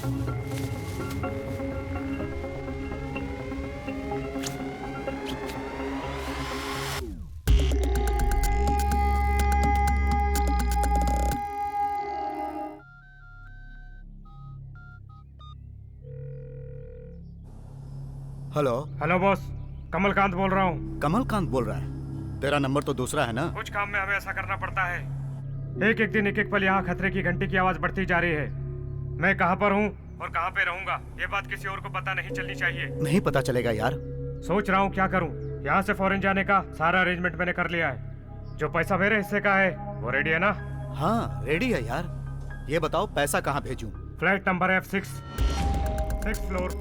Hello. Hello boss, Kamalkant बोल रहा हूँ। कमलकांत बोल रहा है? तेरा नंबर तो दूसरा है ना? कुछ काम में हमें ऐसा करना पड़ता है। एक एक दिन एक एक पल यहाँ खतरे की घंटी की आवाज बढ़ती जा रही है। मैं कहाँ पर हूँ और कहाँ पे रहूंगा, ये बात किसी और को पता नहीं चलनी चाहिए। नहीं पता चलेगा यार। सोच रहा हूँ क्या करूँ। यहाँ से फॉरेन जाने का सारा अरेंजमेंट मैंने कर लिया है। जो पैसा मेरे हिस्से का है वो रेडी है ना? हाँ रेडी है यार। ये बताओ पैसा कहाँ भेजूं? Flat number F6, 6th floor,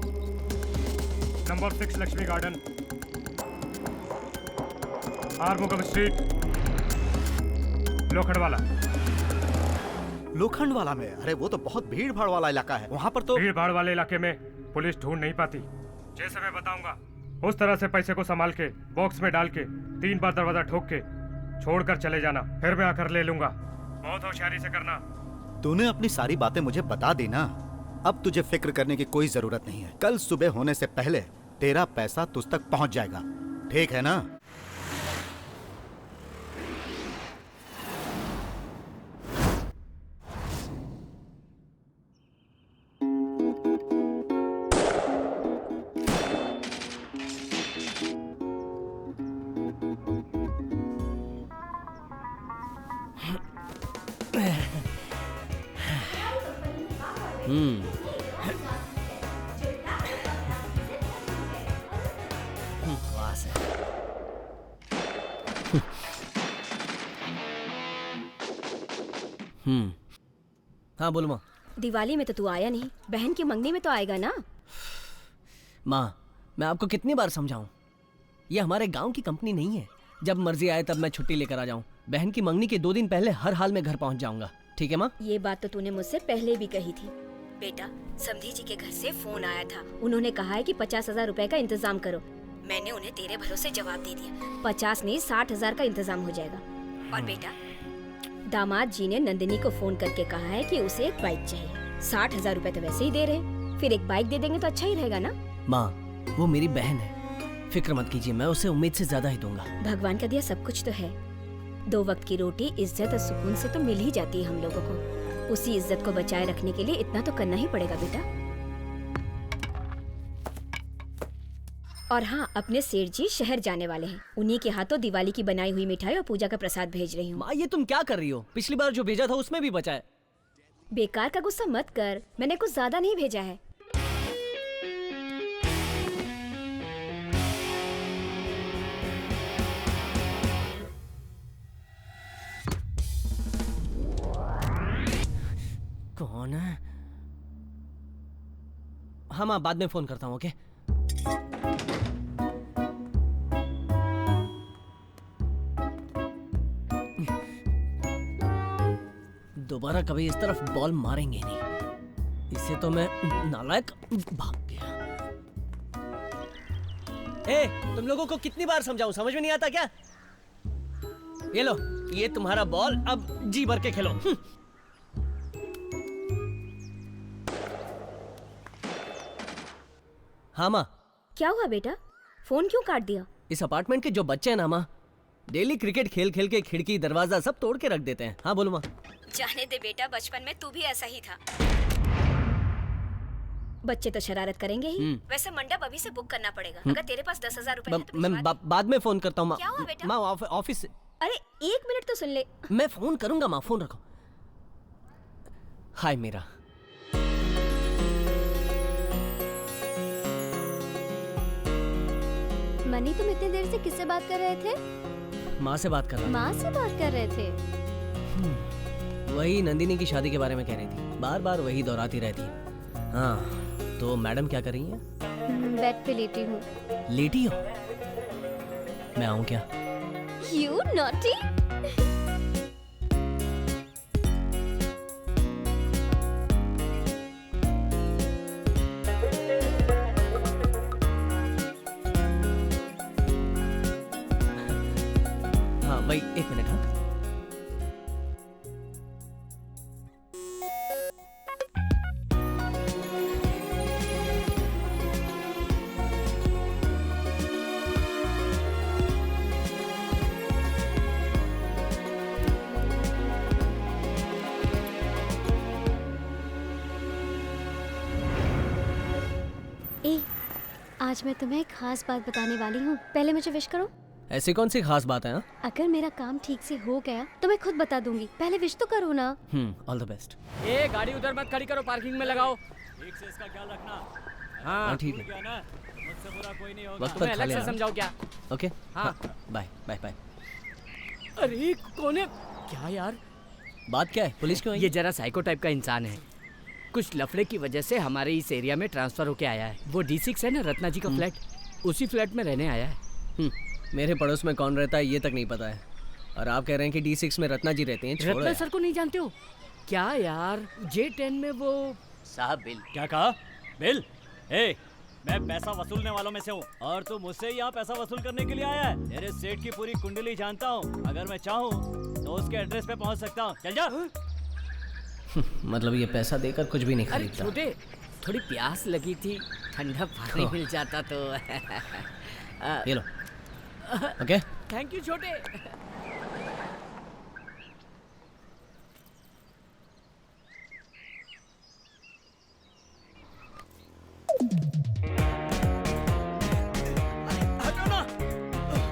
number 6 Lakshmi garden, Arumugam street, Lokhandwala. Lokhandwala में? अरे वो तो बहुत भीड़ भाड़ वाला इलाका है, वहाँ पर तो। भीड़ भाड़ वाले इलाके में पुलिस ढूंढ नहीं पाती। जैसे मैं बताऊंगा उस तरह से पैसे को संभाल के बॉक्स में डाल के 3 बार दरवाजा ठोक के छोड़कर चले जाना, फिर मैं आकर ले लूंगा। बहुत होशियारी से करना। तूने अपनी सारी बातें मुझे बता दी ना, अब तुझे फिक्र करने की कोई जरूरत नहीं है। कल सुबह होने से पहले तेरा पैसा तुझ तक पहुंच जाएगा, ठीक है ना? हाँ बोलो माँ। दिवाली में तो तू आया नहीं, बहन की मंगनी में तो आएगा ना? माँ मैं आपको कितनी बार समझाऊं, ये हमारे गांव की कंपनी नहीं है। जब मर्जी आए तब मैं छुट्टी लेकर आ जाऊं। बहन की मंगनी के 2 दिन पहले हर हाल में घर पहुंच जाऊंगा, ठीक है माँ? ये बात तो तूने मुझसे पहले भी कही थी। बेटा, समधी जी के घर से फोन आया था, उन्होंने कहा है कि 50,000 रुपए का इंतजाम करो। मैंने उन्हें तेरे भरोसे जवाब दे दिया, 50 नहीं 60,000 का इंतजाम हो जाएगा। और बेटा, दामाद जी ने नंदिनी को फोन करके कहा है कि उसे एक बाइक चाहिए। 60,000 रुपए तो वैसे ही दे रहे, फिर एक बाइक दे देंगे तो अच्छा ही रहेगा ना? माँ वो मेरी बहन है, फिक्र मत कीजिए, मैं उसे उम्मीद से ज्यादा ही दूंगा। भगवान का दिया सब कुछ तो है। 2 वक्त की रोटी इज्जत और सुकून से तो मिल ही जाती है हम लोगों को। उसी इज्जत को बचाए रखने के लिए इतना तो करना ही पड़ेगा बेटा। और हाँ, अपने सेठ जी शहर जाने वाले हैं, उन्हीं के हाथों दिवाली की बनाई हुई मिठाई और पूजा का प्रसाद भेज रही हूँ। माँ ये तुम क्या कर रही हो? पिछली बार जो भेजा था उसमें भी बचा है। बेकार का गुस्सा मत कर, मैंने कुछ ज्यादा नहीं भेजा है। कौन है? हाँ माँ बाद में फोन करता हूँ, ओके? दोबारा कभी इस तरफ बॉल मारेंगे नहीं, इससे तो मैं नालायक भाग गया। ए, तुम लोगों को कितनी बार समझाऊं, समझ में नहीं आता क्या? ये लो, ये तुम्हारा बॉल, अब जी भर के खेलो। हाँ माँ। क्या हुआ बेटा, फोन क्यों काट दिया? इस अपार्टमेंट के जो बच्चे हैं ना माँ, डेली क्रिकेट खेल खेल के खिड़की दरवाजा सब तोड़ के रख देते हैं। हाँ बोलो माँ। जाने दे बेटा, बचपन में तू भी ऐसा ही था। बच्चे तो शरारत करेंगे ही। वैसे मंडप अभी से बुक करना पड़ेगा। अगर तेरे पास 10,000 रुपए है तो मैं बाद में फोन करता हूँ माँ। क्या हुआ बेटा? माँ ऑफिस से। अरे 1 मिनट तो सुन ले। मैं फोन करूंगा माँ, फोन रखो। हाय मीरा। मनी, तुम इतनी देर से किससे बात कर रहे थे? माँ से बात कर रहा। माँ से बात कर रहे थे? वही नंदिनी की शादी के बारे में कह रही थी, बार बार वही दोहराती रहती है। हाँ तो मैडम क्या कर रही हैं? बेड पे लेटी हूँ। लेटी हो? मैं आऊँ क्या? You naughty! हाँ भाई 1 मिनट। हाँ ए, आज मैं तुम्हें एक खास बात बताने वाली हूँ। पहले मुझे विश करो। ऐसी कौन सी खास बात है? हाँ? अगर मेरा काम ठीक से हो गया तो मैं खुद बता दूंगी। पहले विश तो करो ना। All the best. ए गाड़ी उधर मत खड़ी करो, पार्किंग में लगाओ। ठीक से इसका ख्याल रखना। हाँ ठीक है, मुझसे बुरा कोई नहीं होगा। वक्त पर खा अलग से लेना। समझाओ क्या? ओके हाँ। Bye bye bye. अरे कौन है? क्या यार, बात क्या है? पुलिस क्यों आई? ये जरा साइको टाइप का इंसान है। कुछ लफड़े की वजह से हमारे इस एरिया में ट्रांसफर होके आया है। वो D6 है ना, रत्ना जी का फ्लैट, उसी फ्लैट में रहने आया है। मेरे पड़ोस में कौन रहता है ये तक नहीं पता है, और आप कह रहे हैं कि D6 में रत्ना जी रहते हैं? छोड़ो रत्ना यार। सर को नहीं जानते हो क्या यार? J10 में वो साहब बिल। क्या कहा? बिल? ए, मैं पैसा वसूलने वालों में से हूँ और तू मुझसे यहाँ पैसा वसूल करने के लिए आया है। तेरे सेठ की पूरी कुंडली जानता हूँ, अगर मैं चाहूँ तो उसके एड्रेस पे पहुँच सकता हूँ। चल जा। मतलब ये पैसा देकर कुछ भी नहीं अरे खरीदता। छोटे, थोड़ी प्यास लगी थी, ठंडा पानी मिल जाता तो। ये लो। ओके थैंक यू छोटे।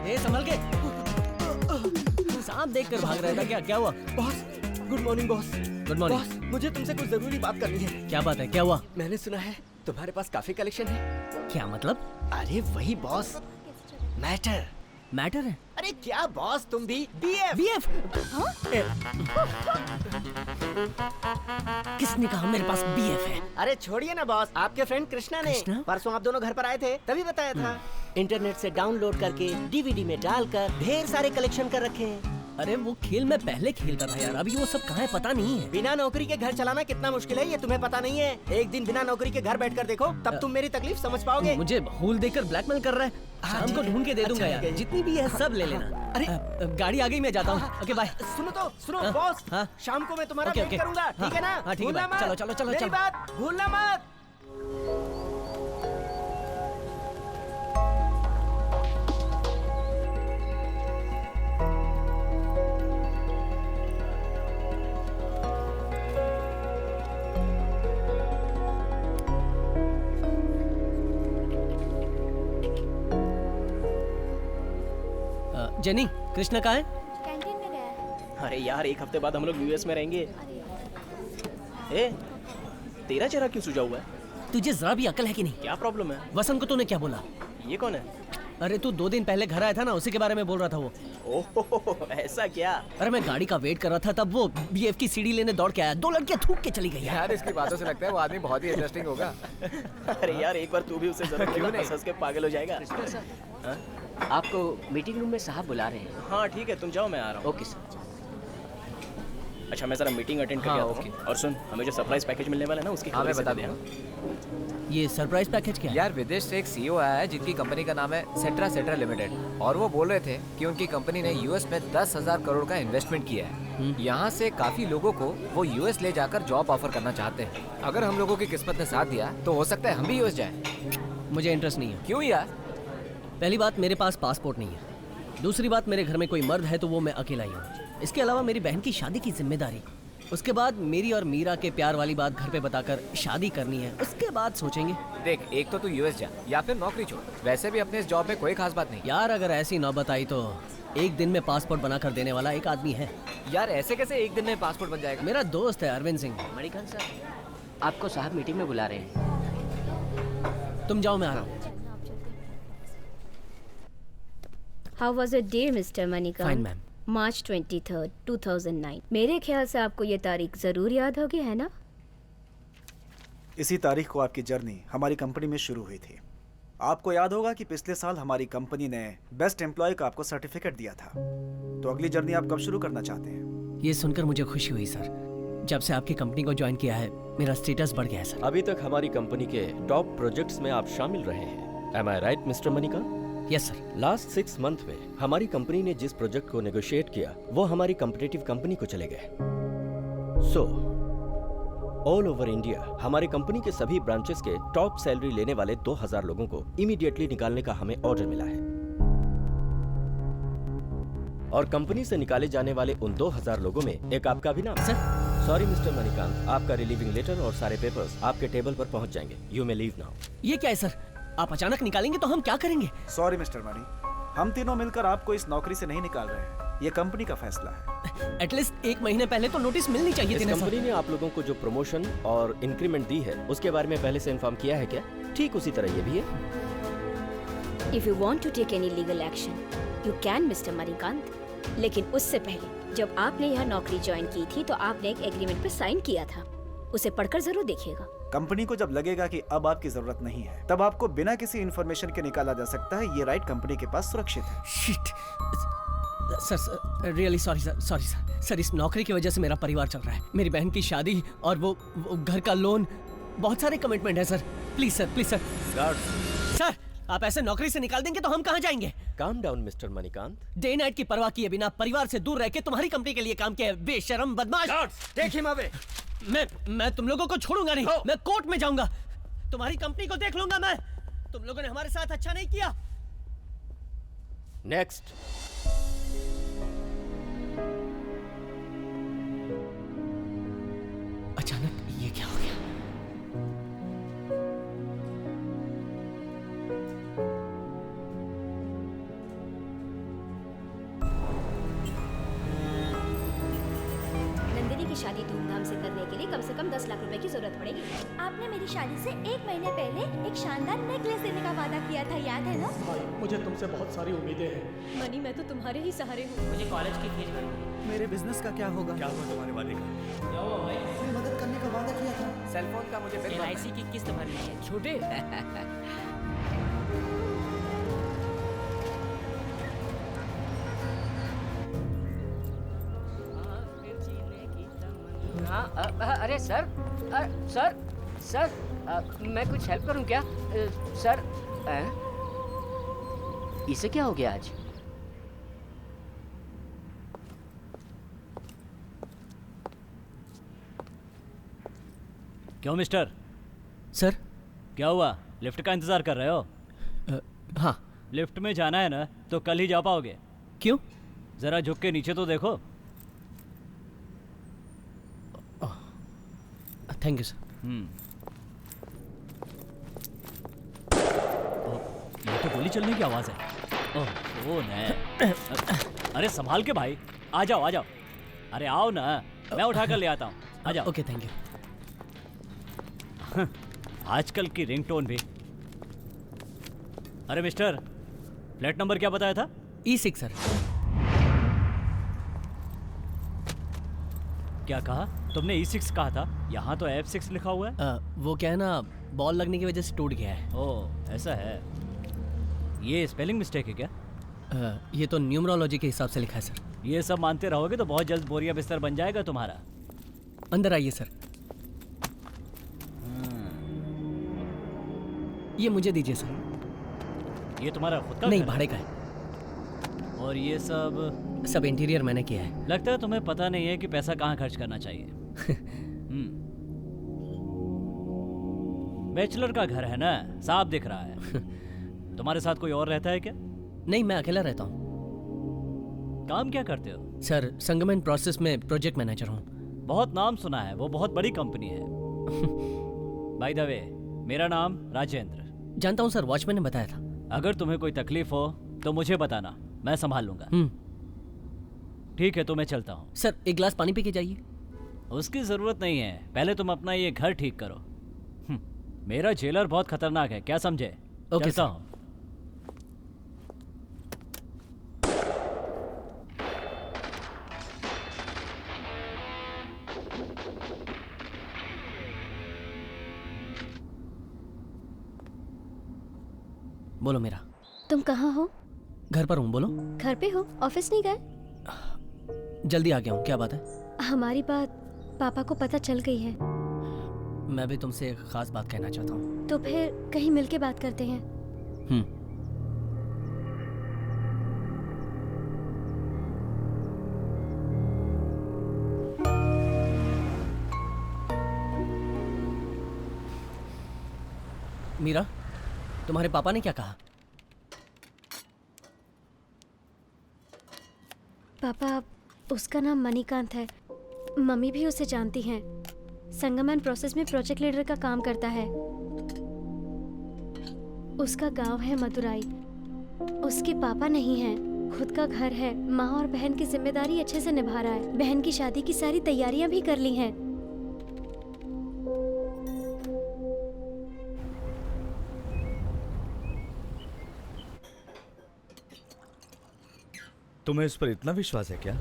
ए संभल के। सांप देखकर भाग रहा था क्या? क्या हुआ? Boss, good morning boss. Good morning. Boss, मुझे तुमसे कुछ जरूरी बात करनी है। क्या बात है? क्या हुआ? मैंने सुना है तुम्हारे पास काफी कलेक्शन है। क्या मतलब? अरे वही बॉस, मैटर। मैटर है? अरे क्या बॉस, तुम भी BF। बीएफ? किसने कहा मेरे पास बीएफ है? अरे छोड़िए ना बॉस, आपके फ्रेंड कृष्णा ने कृष्णा? परसों आप दोनों घर पर आए थे तभी बताया था। इंटरनेट से डाउनलोड करके DVD में डालकर ढेर सारे कलेक्शन कर रखे हैं। अरे वो खेल मैं पहले खेलता था यार, अभी वो सब कहाँ है पता नहीं है। बिना नौकरी के घर चलाना कितना मुश्किल है ये तुम्हें पता नहीं है। एक दिन बिना नौकरी के घर बैठकर देखो, तब तुम मेरी तकलीफ समझ पाओगे। मुझे भूल देकर ब्लैकमेल कर रहा है। शाम को ढूंढ के दे दूंगा अच्छा, यार, ठीक है। जितनी भी है सब ले लेना। अरे गाड़ी आ गई, मैं जाता हूँ। Okay bye. सुनो हाँ, बॉस, हाँ। शाम को मैं तुम्हारा ओके, वेट ओके। करूंगा, हाँ, ठीक है ना? हाँ, ठीक है, भूलना बाय। मत। चलो, चलो, चलो, मेरी चलो। बात भूलना मत। जेनी, कृष्णा कहाँ है? कैंटीन में गया है। अरे यार, एक हफ्ते बाद हम लोग US में रहेंगे। ए, तेरा चेहरा क्यों सूजा हुआ है? तुझे जरा भी अकल है कि नहीं? क्या प्रॉब्लम है? वसंत को तूने क्या बोला? ये कौन है? अरे तू 2 दिन पहले घर आया था ना, उसी के बारे में बोल रहा था वो। ओह ऐसा क्या? अरे मैं गाड़ी का वेट कर रहा था, तब वो BF की सीडी लेने दौड़ के आया। 2 लड़कियां थूक के चली गई यार। इसकी बातों से लगता है वो आदमी बहुत ही इंटरेस्टिंग होगा। अरे यार, एक बार तू भी उसे जरा क्यों नहीं हंस के पागल हो जाएगा। हाँ? आपको मीटिंग रूम में साहब बुला रहे हैं। हाँ ठीक है, तुम जाओ, मैं आ रहा हूँ। Okay sir. अच्छा, मैं जरा मीटिंग अटेंड करके आता हूँ। और सुन, हमें जो सरप्राइज पैकेज मिलने वाला है ना, उसकी हाँ, मैं खबर बता दे दूंगा। ये सरप्राइज पैकेज क्या है? यार विदेश से एक CEO आया है जिनकी कंपनी का नाम है सेट्रा लिमिटेड, और वो बोल रहे थे कि उनकी कंपनी ने US में 10,000 करोड़ का इन्वेस्टमेंट किया है। यहाँ से काफी लोगों को वो US ले जाकर जॉब ऑफर करना चाहते हैं। अगर हम लोगों की किस्मत ने साथ दिया तो हो सकता है हम भी US जाएं। मुझे इंटरेस्ट नहीं है। क्यों यार? पहली बात, मेरे पास पासपोर्ट नहीं है। दूसरी बात, मेरे घर में कोई मर्द है तो वो मैं अकेला ही हूँ। इसके अलावा मेरी बहन की शादी की जिम्मेदारी, उसके बाद मेरी और मीरा के प्यार वाली बात घर पे बताकर शादी करनी है, उसके बाद सोचेंगे। देख, एक तो तू US जा या फिर नौकरी छोड़। वैसे भी अपने इस जॉब में कोई खास बात नहीं। यार अगर ऐसी नौबत आई तो एक दिन में पासपोर्ट बना कर देने वाला एक आदमी है। यार ऐसे कैसे एक दिन में पासपोर्ट बन जाएगा? मेरा दोस्त है अरविंद सिंह। मणिकांत सर, आपको साहब मीटिंग में बुला रहे हैं। तुम जाओ, मैं आ रहा हूँ। How was your day mister Manikant? Fine ma'am. March 23, 2009। मेरे ख्याल से आपको ये तारीख जरूर याद होगी, है ना? इसी तारीख को आपकी जर्नी हमारी कंपनी में शुरू हुई थी। आपको याद होगा कि पिछले साल हमारी कंपनी ने बेस्ट एम्प्लॉय का आपको सर्टिफिकेट दिया था। तो अगली जर्नी आप कब शुरू करना चाहते हैं? ये सुनकर मुझे खुशी हुई सर। जब से आपकी कंपनी को ज्वाइन किया है मेरा स्टेटस बढ़ गया है सर। अभी तक हमारी कंपनी के टॉप प्रोजेक्ट्स में आप शामिल रहे हैं। Am I right, mister Manika? Yes sir. Last 6 month में हमारी कंपनी ने जिस प्रोजेक्ट को नेगोशिएट किया वो हमारी कॉम्पिटिटिव कंपनी को चले गए। सो ऑल ओवर इंडिया हमारी कंपनी के सभी ब्रांचेस के टॉप सैलरी लेने वाले 2000 लोगों को इमीडिएटली निकालने का हमें ऑर्डर मिला है, और कंपनी से निकाले जाने वाले उन 2000 लोगों में एक आपका भी नाम है। सर सॉरी मिस्टर मणिकांत, आपका रिलीविंग लेटर और सारे पेपर्स आपके टेबल पर पहुंच जाएंगे। You may leave now. ये क्या है सर? आप अचानक निकालेंगे तो हम क्या करेंगे? सॉरी मिस्टर मणि, हम तीनों मिलकर आपको इस नौकरी से नहीं निकाल रहे हैं। ये कंपनी का फैसला है। एटलीस्ट 1 महीने पहले तो नोटिस मिलनी चाहिए थी ना सर। कंपनी ने आप लोगों को जो प्रमोशन और इंक्रीमेंट दी है उसके बारे में पहले से इन्फॉर्म किया है क्या? ठीक उसी तरह ये भी है। If you want to take any legal action you can mister Manikant, लेकिन उससे पहले जब आपने यहाँ नौकरी ज्वाइन की थी तो आपने एक एग्रीमेंट पे साइन किया था, उसे पढ़कर जरूर देखिएगा। कंपनी को जब लगेगा कि अब आपकी जरूरत नहीं है तब आपको बिना किसी इन्फॉर्मेशन के निकाला जा सकता है। ये राइट कंपनी के पास सुरक्षित है। Shit sir, really sorry sir. Sir, इस नौकरी की वजह से मेरा परिवार चल रहा है। मेरी बहन की शादी और वो घर का लोन, बहुत सारे कमिटमेंट है सर। Please sir. सर, आप ऐसे नौकरी से निकाल देंगे तो हम कहाँ जाएंगे? Calm down mister Manikant. Day night की परवाह किए बिना परिवार से दूर रह के तुम्हारी कंपनी के लिए काम किया है, बेशरम बदमाश। Take him away. मैं तुम लोगों को छोड़ूंगा नहीं। मैं कोर्ट में जाऊंगा, तुम्हारी कंपनी को देख लूंगा मैं। तुम लोगों ने हमारे साथ अच्छा नहीं किया। नेक्स्ट। अचानक ये क्या हो गया? नंदिनी की शादी धूमधाम से करने के लिए कम से कम 10 लाख रुपए की जरूरत पड़ेगी। आपने मेरी शादी से 1 महीने पहले एक शानदार नेकलेस देने का वादा किया था, याद है ना? भाई, मुझे तुमसे बहुत सारी उम्मीदें हैं। मनी, मैं तो तुम्हारे ही सहारे हूँ। मुझे कॉलेज की फीस भरनी। मेरे बिजनेस का क्या होगा? क्या हुआ तुम्हारे वादे का? क्या हुआ भाई? मदद करने का वादा किया था। सेलफोन का मुझे बिल भरना है। LIC की किस्त भरनी है। छोटे हाँ, अरे सर, सर, मैं कुछ हेल्प करूं क्या? सर, इसे क्या हो गया आज? क्यों मिस्टर? सर, क्या हुआ? लिफ्ट का इंतजार कर रहे हो? हाँ। लिफ्ट में जाना है ना तो कल ही जा पाओगे। क्यों? जरा झुक के नीचे तो देखो। Thank you sir. ये तो गोली चलने की आवाज है। ओह नहीं। अरे संभाल के भाई, आ जाओ। अरे आओ ना, मैं उठा कर ले आता हूँ। आ जाओ। Okay, thank you. आजकल की रिंगटोन भी। अरे मिस्टर, फ्लैट नंबर क्या बताया था? E6 sir. क्या कहा तुमने? E6 कहा था? यहाँ तो F6 लिखा हुआ है। वो क्या है ना, बॉल लगने की वजह से टूट गया है। ओह ऐसा है। ये स्पेलिंग मिस्टेक है क्या? ये तो न्यूमरोलॉजी के हिसाब से लिखा है सर। ये सब मानते रहोगे तो बहुत जल्द बोरिया बिस्तर बन जाएगा तुम्हारा। अंदर आइए सर। ये मुझे दीजिए सर। ये तुम्हारा खुद का नहीं, घर है? भाड़े का है। और ये सब इंटीरियर मैंने किया है। लगता है तुम्हें पता नहीं है कि पैसा कहाँ खर्च करना चाहिए। बैचलर का घर है ना, साफ दिख रहा है। तुम्हारे साथ कोई और रहता है क्या? नहीं, मैं अकेला रहता हूँ। काम क्या करते हो? सर, संगमन प्रोसेस में प्रोजेक्ट मैनेजर हूँ। बहुत नाम सुना है, वो बहुत बड़ी कंपनी है। बाय द वे, मेरा नाम राजेंद्र। जानता हूँ सर, वॉचमैन ने बताया था। अगर तुम्हें कोई तकलीफ हो तो मुझे बताना, मैं संभाल लूंगा। ठीक है, तो मैं चलता हूँ। सर, एक गिलास पानी पी के जाइए। उसकी जरूरत नहीं है, पहले तुम अपना ये घर ठीक करो। मेरा जेलर बहुत खतरनाक है, क्या समझे? ओके, चलता हूँ। बोलो मेरा। तुम कहाँ हो? घर पर हूँ। बोलो। घर पे हो? ऑफिस नहीं गए? जल्दी आ गया हूँ। क्या बात है? हमारी बात पापा को पता चल गई है। मैं भी तुमसे एक खास बात कहना चाहता हूँ। तो फिर कहीं मिलके बात करते हैं। मीरा, तुम्हारे पापा ने क्या कहा? पापा, उसका नाम मणिकांत है। मम्मी भी उसे जानती हैं। संगम एंड प्रोसेस में प्रोजेक्ट लीडर का काम करता है। उसका गांव है मदुराई। उसके पापा नहीं हैं, खुद का घर है। माँ और बहन की जिम्मेदारी अच्छे से निभा रहा है। बहन की शादी की सारी तैयारियां भी कर ली हैं। तुम्हें इस पर इतना विश्वास है क्या?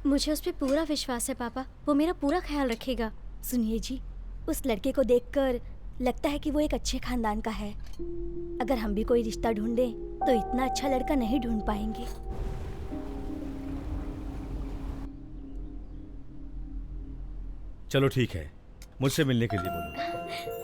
मुझे उस पर पूरा विश्वास है पापा। वो मेरा पूरा ख्याल रखेगा। सुनिए जी, उस लड़के को देखकर लगता है कि वो एक अच्छे खानदान का है। अगर हम भी कोई रिश्ता ढूंढें तो इतना अच्छा लड़का नहीं ढूंढ पाएंगे। चलो ठीक है, मुझसे मिलने के लिए बोलो।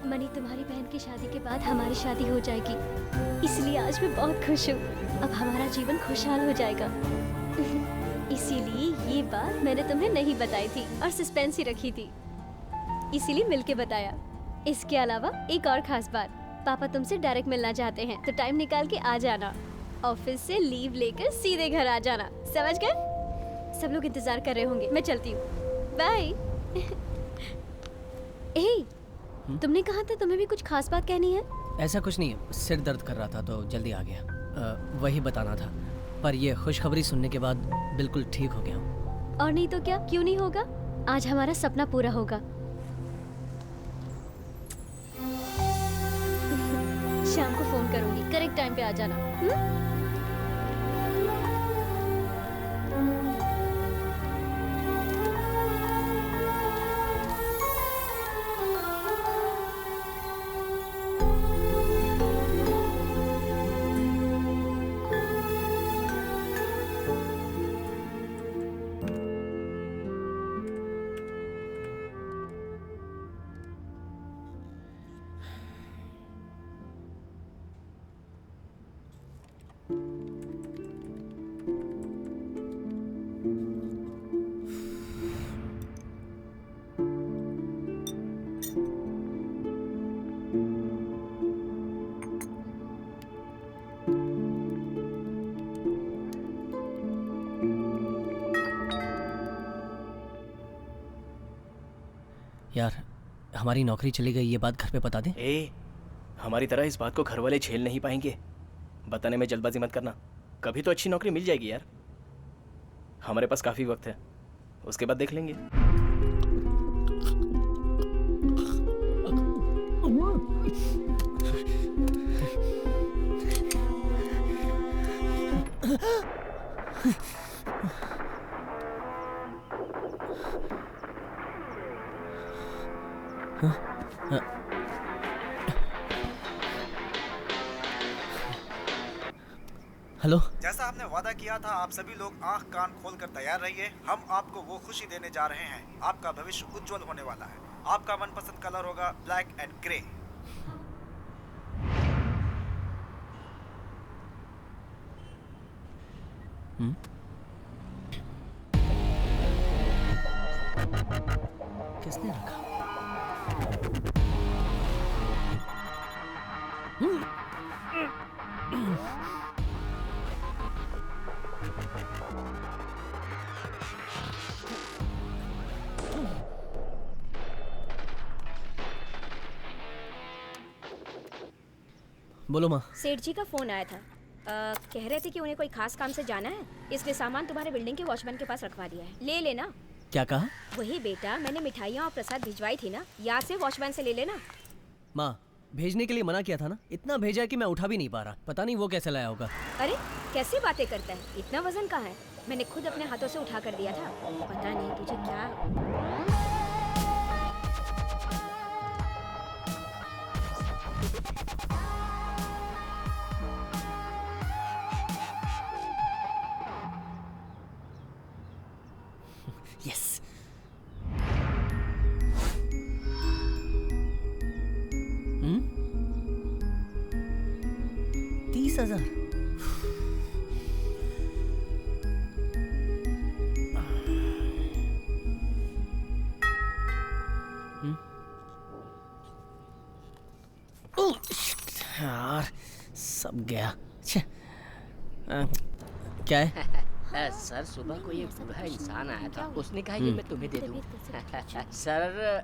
मनी, तुम्हारी बहन की शादी के बाद हमारी शादी हो जाएगी, इसलिए आज मैं बहुत खुश हूँ। अब हमारा जीवन खुशहाल हो जाएगा। इसीलिए ये बात मैंने तुम्हें नहीं बताई थी और सस्पेंस ही रखी थी, इसीलिए मिलके बताया। इसके अलावा एक और खास बात, पापा तुमसे डायरेक्ट मिलना चाहते हैं, तो टाइम निकाल के आ जाना। ऑफिस से लीव लेकर सीधे घर आ जाना, समझ गए? सब लोग इंतजार कर रहे होंगे, मैं चलती हूँ। बाय। तुमने कहा था तुम्हें भी कुछ खास बात कहनी है? ऐसा कुछ नहीं है, सिर दर्द कर रहा था तो जल्दी आ गया। वही बताना था, पर ये खुशखबरी सुनने के बाद बिल्कुल ठीक हो गया हूँ। और नहीं तो क्या, क्यों नहीं होगा? आज हमारा सपना पूरा होगा। शाम को फोन करूंगी, करेक्ट टाइम पे आ जाना। यार, हमारी नौकरी चली गई, ये बात घर पे बता दे। हमारी तरह इस बात को घर वाले झेल नहीं पाएंगे। बताने में जल्दबाजी मत करना, कभी तो अच्छी नौकरी मिल जाएगी यार। हमारे पास काफी वक्त है, उसके बाद देख लेंगे। हेलो। जैसा आपने वादा किया था, आप सभी लोग आंख कान खोलकर तैयार रहिए। हम आपको वो खुशी देने जा रहे हैं। आपका भविष्य उज्जवल होने वाला है। आपका मनपसंद कलर होगा ब्लैक एंड ग्रे। किसने रखा? बोलो माँ। सेठ जी का फोन आया था। कह रहे थे कि उन्हें कोई खास काम से जाना है, इसलिए सामान तुम्हारे बिल्डिंग के वॉचमैन के पास रखवा दिया है, ले लेना। क्या कहा? वही बेटा, मैंने मिठाइयाँ और प्रसाद भिजवाई थी ना, याद से वॉचमैन से ले लेना। माँ, भेजने के लिए मना किया था ना, इतना भेजा है कि मैं उठा भी नहीं पा रहा। पता नहीं वो कैसे लाया होगा। अरे कैसी बातें करता है, इतना वजन कहाँ है? मैंने खुद अपने हाथों से उठा कर दिया था। पता नहीं तुझे क्या। यस। हम्म? 30,000। यार सब गया। छे। क्या है? सर सुबह को एक बूढ़ा इंसान आया था, उसने कहा ये मैं तुम्हें दे दूं। सर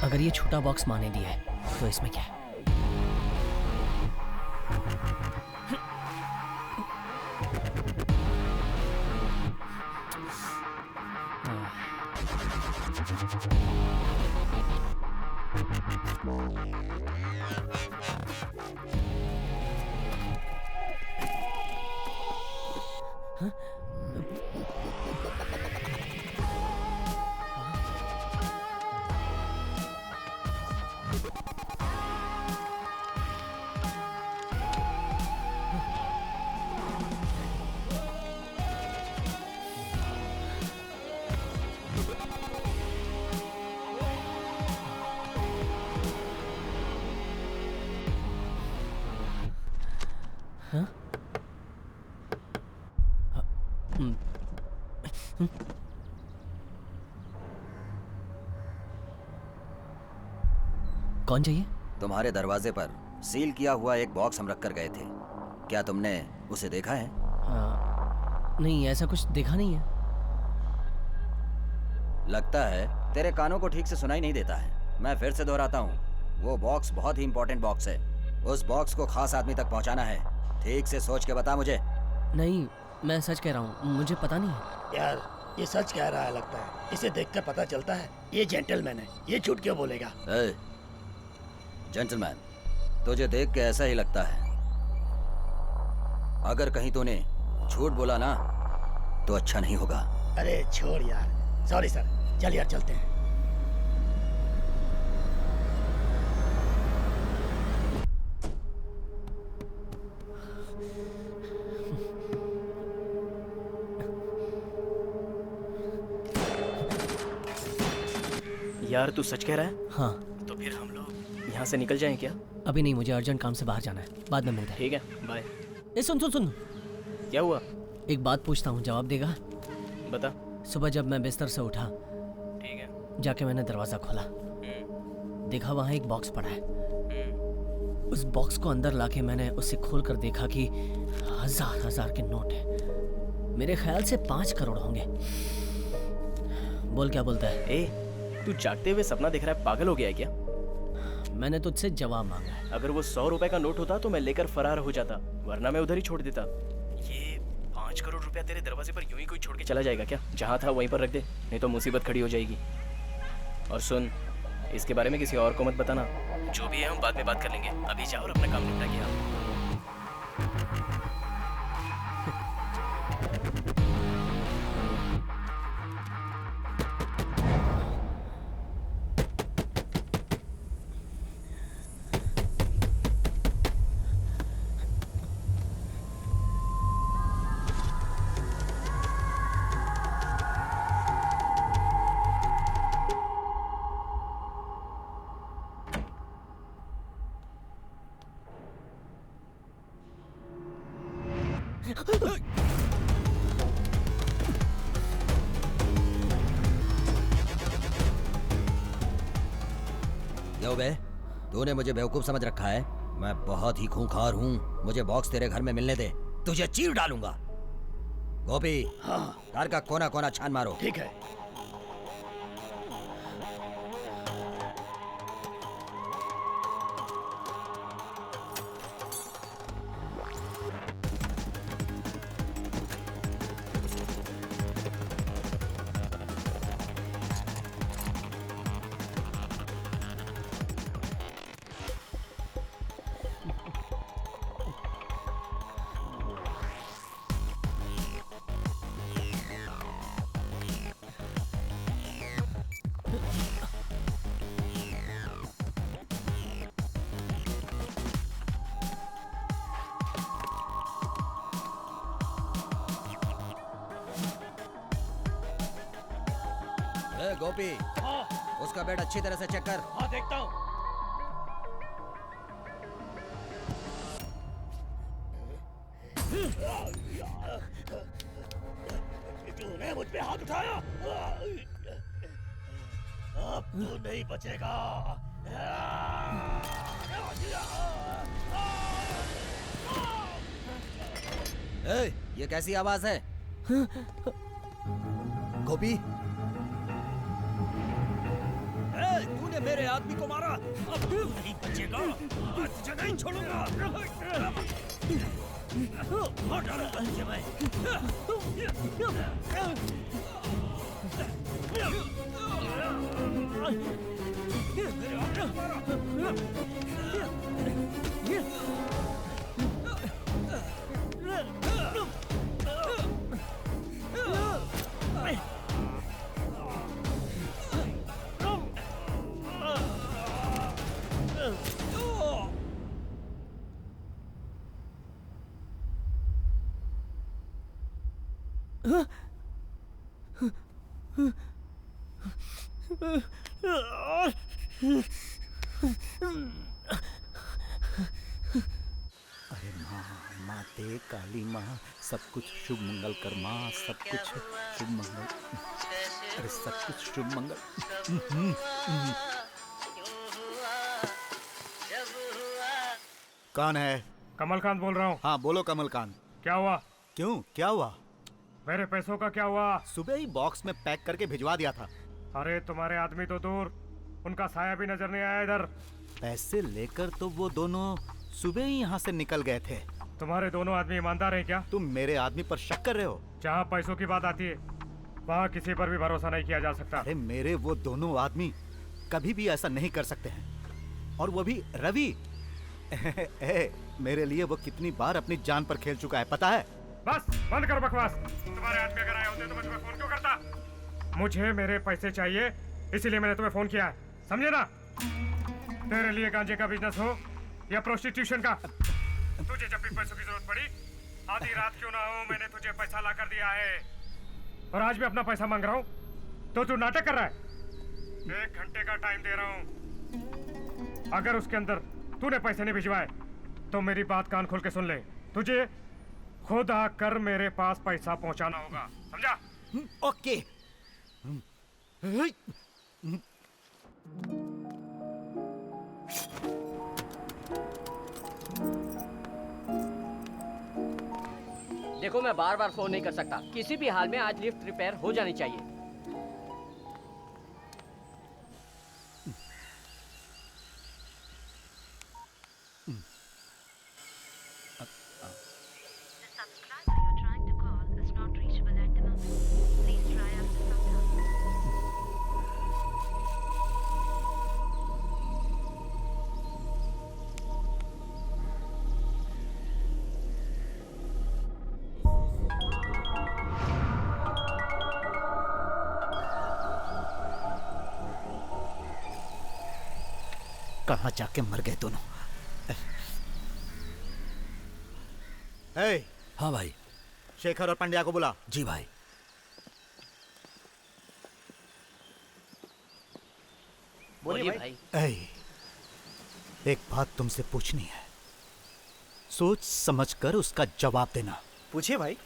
अगर ये छोटा बॉक्स माने दिया है तो इसमें क्या है? कौन चाहिए? तुम्हारे दरवाजे पर सील किया हुआ एक बॉक्स हम रख कर गए थे, क्या तुमने उसे देखा है? नहीं, ऐसा कुछ देखा नहीं है। लगता है तेरे कानों को ठीक से सुनाई नहीं देता है। मैं फिर से दोहराता हूँ, वो बॉक्स बहुत ही इंपॉर्टेंट बॉक्स है। उस बॉक्स को खास आदमी तक पहुँचाना है। ठीक से सोच के बता मुझे। नहीं, मैं सच कह रहा हूँ, मुझे पता नहीं है। यार ये सच कह रहा है लगता है, इसे देखकर पता चलता है ये जेंटलमैन है, ये झूठ क्यों बोलेगा? जेंटलमैन, तुझे देख के ऐसा ही लगता है। अगर कहीं तूने झूठ बोला ना तो अच्छा नहीं होगा। अरे छोड़ यार, सॉरी सर, चल यार चलते हैं। यार तू सच कह रहा है? हाँ। तो फिर हम लोग यहाँ से निकल जाएं क्या? अभी नहीं, मुझे अर्जेंट काम से बाहर जाना है, बाद में मिलते हैं। ठीक है, बाय। सुन सुन सुन। क्या हुआ? एक बात पूछता हूँ, जवाब देगा? बता। सुबह जब मैं बिस्तर से उठा, ठीक है, जाके मैंने दरवाजा खोला, देखा वहाँ एक बॉक्स पड़ा है। उस बॉक्स को अंदर लाके मैंने उसे खोल कर देखा कि हजार के नोट हैं। मेरे ख्याल से 5 करोड़ होंगे। बोल क्या बोलता है? ए, तू जागते हुए सपना देख रहा है, पागल हो गया है क्या? मैंने तुझसे जवाब मांगा है। अगर वो 100 रुपए का नोट होता तो मैं लेकर फरार हो जाता, वरना मैं उधर ही छोड़ देता। ये 5 करोड़ रुपया तेरे दरवाजे पर यूं ही कोई छोड़ के चला जाएगा क्या? जहाँ था वहीं पर रख दे, नहीं तो मुसीबत खड़ी हो जाएगी। और सुन, इसके बारे में किसी और को मत बताना। जो भी है हम बाद में बात कर लेंगे, अभी जाओ और अपना काम निपटा के आओ। बे, तूने मुझे बेवकूफ समझ रखा है? मैं बहुत ही खूंखार हूँ। मुझे बॉक्स तेरे घर में मिलने दे, तुझे चीर डालूंगा। गोपी, हाँ, घर का कोना कोना छान मारो। ठीक है। गोपी, हाँ, उसका बेड अच्छी तरह से चेक कर। हाँ देखता हूँ। तूने मुझ पे हाथ उठाया, अब तू नहीं बचेगा। ए, ये कैसी आवाज है? गोपी, तूने मेरे आदमी को मारा, अब तू नहीं बचेगा, आज तुझे नहीं छोड़ूंगा। मार डालूंगा तुझे मैं। अरे माँ, माते काली माँ, सब कुछ शुभ मंगल कर माँ, सब कुछ शुभ मंगल। अरे सब कुछ शुभ मंगल। कौन है? कमलकांत बोल रहा हूँ। हाँ बोलो कमलकांत। क्या हुआ? क्यों, क्या हुआ? मेरे पैसों का क्या हुआ? सुबह ही बॉक्स में पैक करके भिजवा दिया था। अरे तुम्हारे आदमी तो दूर, उनका साया भी नजर नहीं आया इधर। पैसे लेकर तो वो दोनों सुबह ही यहाँ से निकल गए थे। तुम्हारे दोनों आदमी ईमानदार हैं क्या? तुम मेरे आदमी पर शक कर रहे हो? जहाँ पैसों की बात आती है वहाँ किसी पर भी भरोसा नहीं किया जा सकता। अरे मेरे वो दोनों आदमी कभी भी ऐसा नहीं कर सकते हैं, और वो भी रवि। मेरे लिए वो कितनी बार अपनी जान पर खेल चुका है, पता है? बस बंद कर बकवास। तुम्हारे आदमी अगर आए होते तो मैं तुम्हें फोन क्यों करता? मुझे मेरे पैसे चाहिए, इसीलिए मैंने तुम्हें फोन किया है, समझे ना? तेरे लिए गांजे का बिजनेस हो या प्रोस्टिट्यूशन का, तुझे जब भी पैसों की जरूरत पड़ी, आधी रात क्यों ना हो, मैंने तुझे पैसा ला कर दिया है। और आज मैं अपना पैसा मांग रहा हूँ तो तू नाटक कर रहा है। 1 घंटे का टाइम दे रहा हूँ, अगर उसके अंदर तूने पैसे नहीं भिजवाए तो मेरी बात कान खोल के सुन ले, तुझे खुद आकर मेरे पास पैसा पहुंचाना होगा, समझा? ओके। देखो मैं बार बार फोन नहीं कर सकता, किसी भी हाल में आज लिफ्ट रिपेयर हो जानी चाहिए। कहाँ जाके मर गए दोनों? हाँ भाई। शेखर और पंड्या को बुला। जी भाई। बोलिए भाई। एक बात तुमसे पूछनी है, सोच समझकर उसका जवाब देना। पूछिए भाई।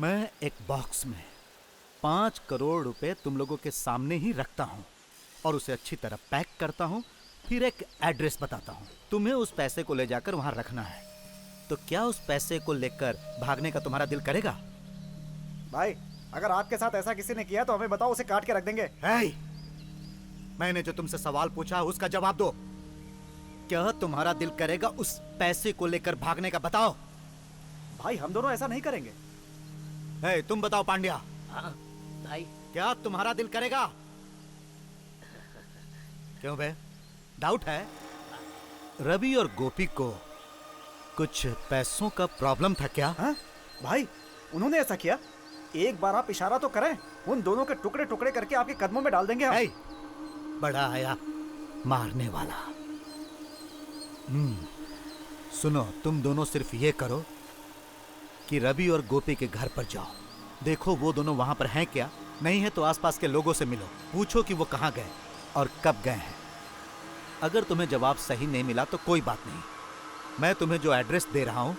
मैं एक बॉक्स में 5 करोड़ रुपए तुम लोगों के सामने ही रखता हूं और उसे अच्छी तरह पैक करता हूं, फिर एक एड्रेस बताता हूं। तुम्हें उस पैसे को ले जाकर वहां रखना है। तो क्या उस पैसे को लेकर भागने का तुम्हारा दिल करेगा? भाई अगर आपके साथ ऐसा किसी ने किया तो हमें बताओ, उसे काट के रख देंगे। मैंने जो तुमसे सवाल पूछा उसका जवाब दो। क्या तुम्हारा दिल करेगा उस पैसे को लेकर भागने का? बताओ। भाई हम दोनों ऐसा नहीं करेंगे। तुम बताओ पांड्या। हाँ भाई। क्या तुम्हारा दिल करेगा? क्यों बे, डाउट है? रवि और गोपी को कुछ पैसों का प्रॉब्लम था क्या? हाँ? भाई उन्होंने ऐसा किया? एक बार आप इशारा तो करें, उन दोनों के टुकड़े टुकड़े करके आपके कदमों में डाल देंगे हम। बड़ा आया मारने वाला। सुनो, तुम दोनों सिर्फ ये करो कि रवि और गोपी के घर पर जाओ, देखो वो दोनों वहां पर हैं क्या, नहीं है तो आसपास के लोगों से मिलो, पूछो कि वो कहाँ गए और कब गए हैं। अगर तुम्हें जवाब सही नहीं मिला तो कोई बात नहीं, मैं तुम्हें जो एड्रेस दे रहा हूं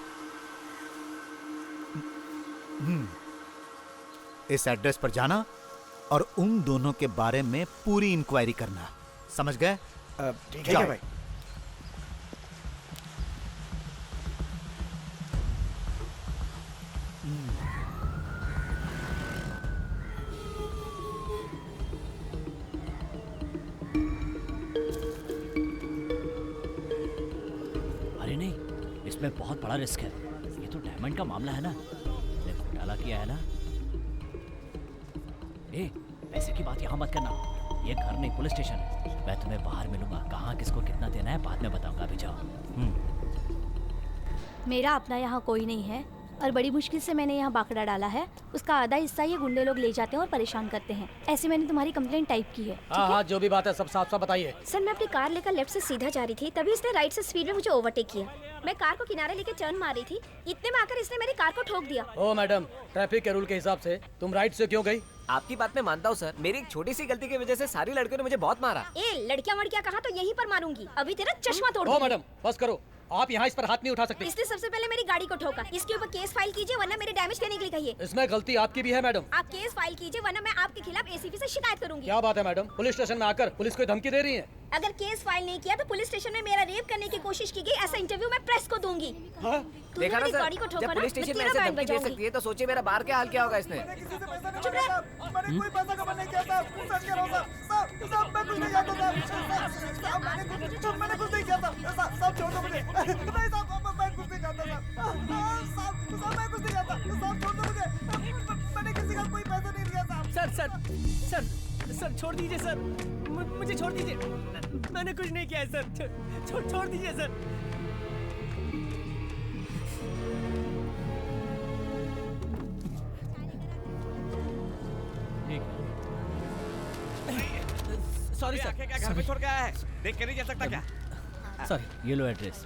इस एड्रेस पर जाना और उन दोनों के बारे में पूरी इंक्वायरी करना, समझ गए? ठीक है भाई। अरे नहीं, इसमें बहुत बड़ा रिस्क है। ये तो डायमंड का मामला है ना, ने घोटाला किया है ना। ए, पैसे की बात यहाँ मत करना, ये घर नहीं पुलिस स्टेशन है। मैं तुम्हें बाहर मिलूंगा, कहाँ किसको कितना देना है बाद में बताऊंगा, अभी जाओ। मेरा अपना यहाँ कोई नहीं है और बड़ी मुश्किल से मैंने यहाँ बाकड़ा डाला है। उसका आधा हिस्सा ये गुंडे लोग ले जाते हैं और परेशान करते हैं। ऐसे मैंने तुम्हारी कंप्लेंट टाइप की है। हाँ हाँ, जो भी बात है सब साफ साफ बताइए। सर, मैं अपनी कार लेकर लेफ्ट से सीधा जा रही थी, तभी इसने राइट से स्पीड में मुझे ओवरटेक किया। मैं कार को किनारे लेके टर्न मार रही थी, इतने में आकर इसने मेरी कार को ठोक दिया। ओ मैडम, ट्रैफिक के रूल के हिसाब से तुम राइट से क्यों गई? आपकी बात मैं मानता हूँ सर, मेरी एक छोटी सी गलती की वजह से सारी लड़कियों ने मुझे बहुत मारा। ए, लड़कियां वड़कियां कहा तो यहीं पर मारूंगी, अभी तेरा चश्मा तोड़ ओ दूंगी। मैडम बस करो, आप यहाँ इस पर हाथ नहीं उठा सकते। इसने सबसे पहले मेरी गाड़ी को ठोका, इसके ऊपर केस फाइल कीजिए वरना मेरे डैमेज करने के लिए कहिए। इसमें गलती आपकी भी है मैडम। आप केस फाइल कीजिए वरना मैं आपके खिलाफ एसीपी से शिकायत करूंगी। क्या बात है मैडम, पुलिस स्टेशन में आकर पुलिस को धमकी दे रही है? अगर केस फाइल नहीं किया तो पुलिस स्टेशन में मेरा रेप करने की कोशिश की गई, ऐसा इंटरव्यू मैं प्रेस को दूंगी। हाँ? देखा ना मेरी सर, गाड़ी को ठोका जब ना, पुलिस मैं स्टेशन में तेरा ऐसे बैंड धमकी दे बजाऊंगी। सकती है तो सोचिए मेरा बाहर क्या हाल क्या होगा इसने। चुप रह। मैंने कोई पैसा कमा नहीं किया साहब, सच कह रहा हूं साहब। साहब मैं कुछ नहीं जानता साहब, मैंने कुछ नहीं किया साहब, छोड़ दो मुझे। नहीं साहब, मैं कुछ नहीं जानता साहब, मैं कुछ नहीं जानता साहब, छोड़ दो मुझे। मैंने किसी का कोई पैसा नहीं लिया साहब। सर छोड़ दीजिए सर, मुझे छोड़ दीजिए, मैंने कुछ नहीं किया है सर, छोड़ दीजिए सर। सॉरी सर, क्या घर पे छोड़ के आया है? देख के नहीं जा सकता क्या? सॉरी, ये लो एड्रेस।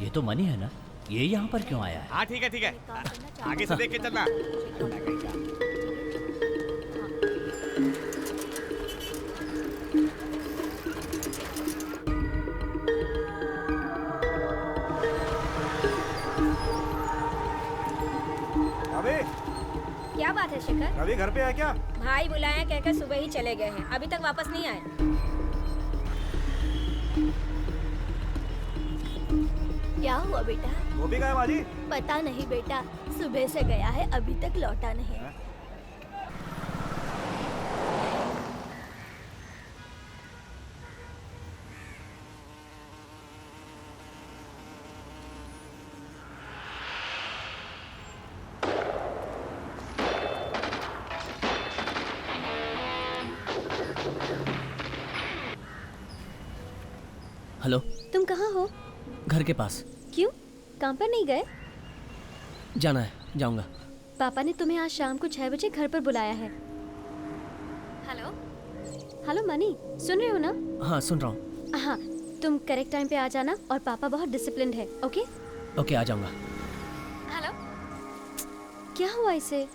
ये तो मनी है ना, ये यहाँ पर क्यों आया है? हाँ ठीक है, आगे से देख के चलना। अबे क्या बात है शेखर? रवि घर पे है क्या? भाई बुलाए कहकर सुबह ही चले गए हैं, अभी तक वापस नहीं आए। क्या हुआ बेटा? वो भी गए माजी? पता नहीं बेटा, सुबह से गया है अभी तक लौटा नहीं। हेलो, तुम कहाँ हो? घर के पास। क्यों, काम पर नहीं गए? जाना है, जाऊंगा। पापा ने तुम्हें आज शाम को 6 बजे घर पर बुलाया है। हेलो मनी, सुन रहे हो ना? हाँ सुन रहा हूँ। हाँ, तुम करेक्ट टाइम पे आ जाना और पापा बहुत डिसिप्लिन्ड है। ओके ओके, आ जाऊंगा। हेलो, क्या हुआ इसे?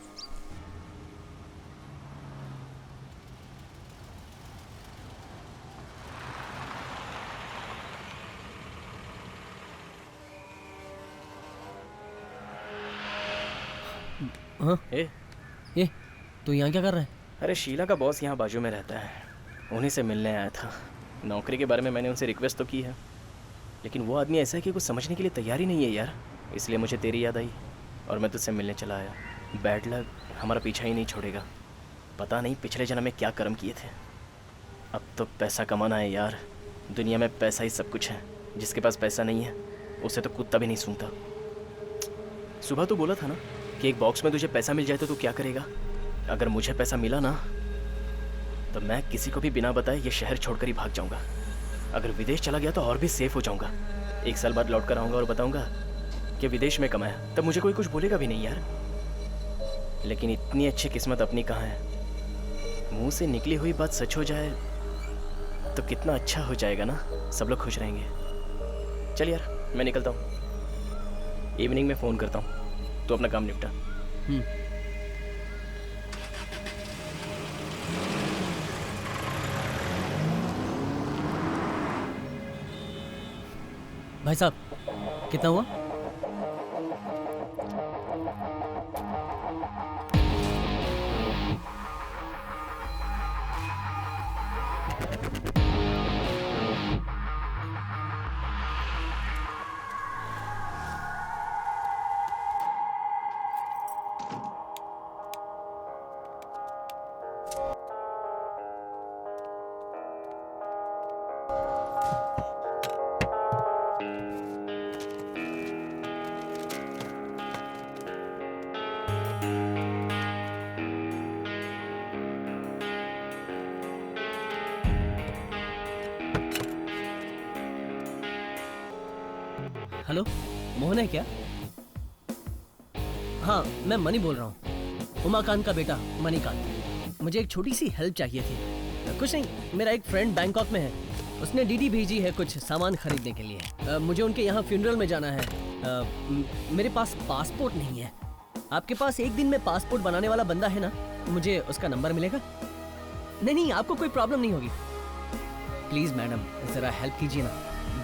हाँ? ए, तू यहाँ क्या कर रहा है? अरे शीला का बॉस यहाँ बाजू में रहता है, उन्हीं से मिलने आया था। नौकरी के बारे में मैंने उनसे रिक्वेस्ट तो की है, लेकिन वो आदमी ऐसा है कि कुछ समझने के लिए तैयार ही नहीं है यार। इसलिए मुझे तेरी याद आई और मैं तुझसे मिलने चला आया। बैड लक हमारा पीछा ही नहीं छोड़ेगा। पता नहीं पिछले जन्म में क्या कर्म किए थे। अब तो पैसा कमाना है यार, दुनिया में पैसा ही सब कुछ है। जिसके पास पैसा नहीं है उसे तो कुत्ता भी नहीं सूंघता। सुबह तो बोला था ना कि एक बॉक्स में तुझे पैसा मिल जाए तो तू क्या करेगा? अगर मुझे पैसा मिला ना तो मैं किसी को भी बिना बताए ये शहर छोड़कर ही भाग जाऊंगा। अगर विदेश चला गया तो और भी सेफ हो जाऊंगा। 1 साल बाद लौट कर आऊँगा और बताऊंगा कि विदेश में कमाया, तब मुझे कोई कुछ बोलेगा भी नहीं यार। लेकिन इतनी अच्छी किस्मत अपनी कहाँ है? मुंह से निकली हुई बात सच हो जाए तो कितना अच्छा हो जाएगा ना, सब लोग खुश रहेंगे। चल यार मैं निकलता हूँ, इवनिंग में फ़ोन करता हूँ, तो अपना काम निपटा। भाई साहब कितना हुआ? हेलो, मोहन है क्या? हाँ, मैं मनी बोल रहा हूँ, उमाकांत का बेटा मणिकांत। मुझे एक छोटी सी हेल्प चाहिए थी। कुछ नहीं, मेरा एक फ्रेंड बैंकॉक में है, उसने डीडी भेजी है कुछ सामान खरीदने के लिए। मुझे उनके यहाँ फ्यूनरल में जाना है। मेरे पास पासपोर्ट नहीं है। आपके पास एक दिन में पासपोर्ट बनाने वाला बंदा है ना? मुझे उसका नंबर मिलेगा? नहीं, आपको कोई प्रॉब्लम नहीं होगी। प्लीज मैडम, जरा हेल्प कीजिए ना,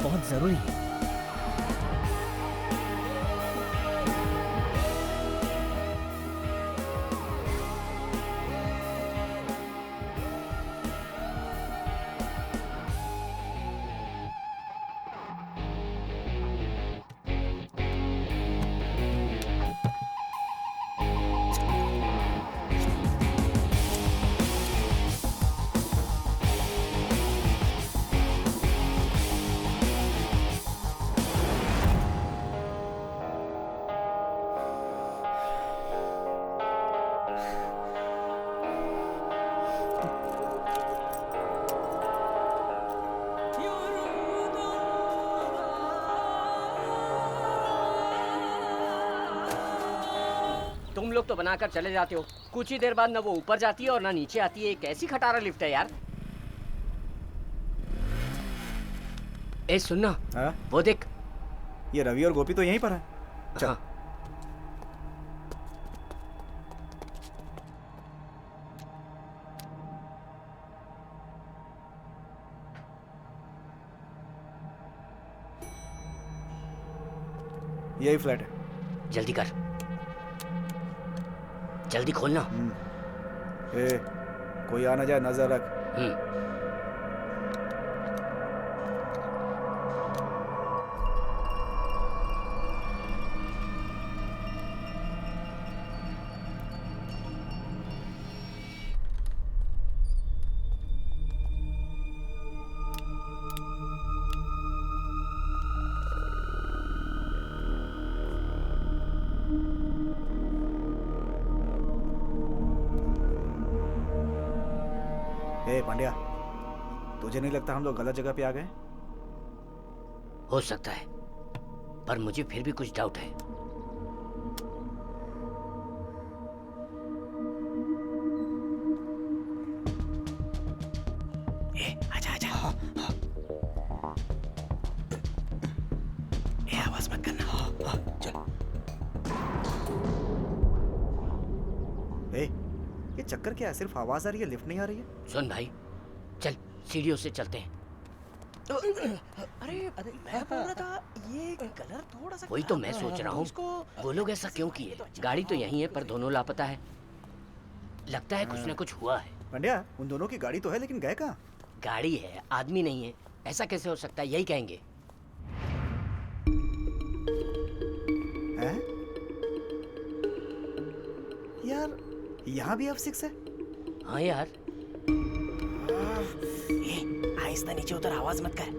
बहुत जरूरी है। तुम लोग तो बनाकर चले जाते हो, कुछ ही देर बाद ना वो ऊपर जाती है और ना नीचे आती है। कैसी खटारा लिफ्ट है यार। ए सुनना, वो देख, ये रवि और गोपी तो यहीं पर है। चल। हाँ। यही फ्लैट है। जल्दी कर, जल्दी खोलना। ए, कोई आ ना जाए, नजर रख। पांड्या, तुझे नहीं लगता हम लोग गलत जगह पे आ गए? हो सकता है, पर मुझे फिर भी कुछ डाउट है। आजा आजा। आवाज मत करना। चल। ये चक्कर क्या है? सिर्फ आवाज आ रही है, लिफ्ट नहीं आ रही है। सुन भाई, चल सीढ़ियों से चलते हैं। अरे मैं बोल रहा था ये कलर थोड़ा सा। वही तो मैं सोच रहा हूँ, वो लोग ऐसा क्यों किए? गाड़ी तो यहीं है पर दोनों लापता है। लगता है कुछ ना कुछ हुआ है। पांड्या, उन दोनों की गाड़ी तो है, लेकिन गए कहाँ? गाड़ी है, आदमी नहीं है। ऐसा कैसे हो सकता है? यही कहेंगे। हैं? यार, यहाँ भी F6 है। हाँ यार। आहिस्ता नीचे उतर, आवाज मत कर।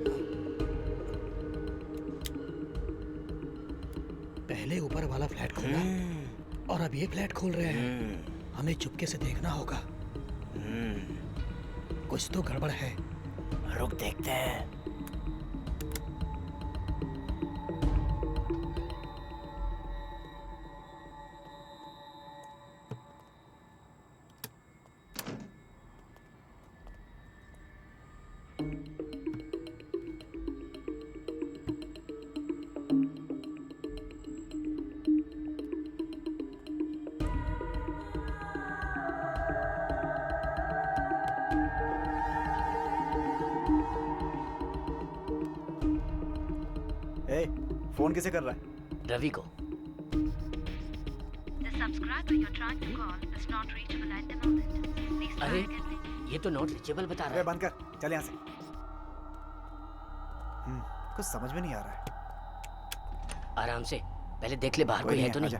पहले ऊपर वाला फ्लैट खोला और अब ये फ्लैट खोल रहे हैं। हमें चुपके से देखना होगा। कुछ तो गड़बड़ है। रुक देखते हैं। फोन किसे कर रहा है? रवि को। अरे ये तो नॉट रीचेबल बता रहा है। बंद कर, चल यहाँ से। कुछ समझ में नहीं आ रहा है। आराम से, पहले देख ले बाहर कोई है तो नहीं।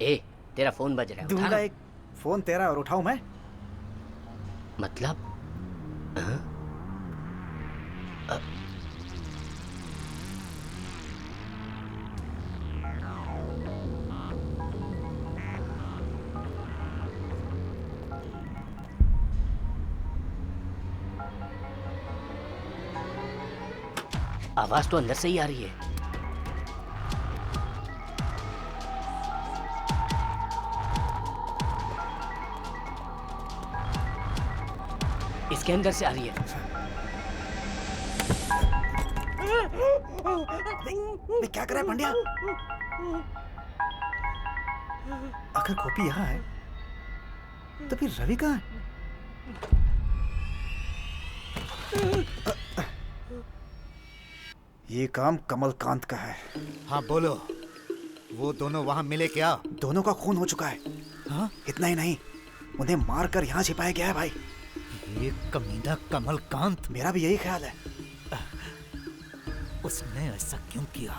ए, तेरा फोन बज रहा है। दूंगा एक फोन तेरा और उठाऊं मैं? मतलब? आवाज तो अंदर से ही आ रही है। इसके अंदर से आ रही है। क्या कर रहा है पांड्या? अगर गोपी यहाँ है तो फिर रवि कहाँ है? ये काम कमलकांत का है। हाँ बोलो, वो दोनों वहां मिले क्या? दोनों का खून हो चुका है। हाँ? इतना ही नहीं, उन्हें मारकर यहाँ छिपाया गया है भाई। ये कमीना कमलकांत। मेरा भी यही ख्याल है। उसने ऐसा क्यों किया?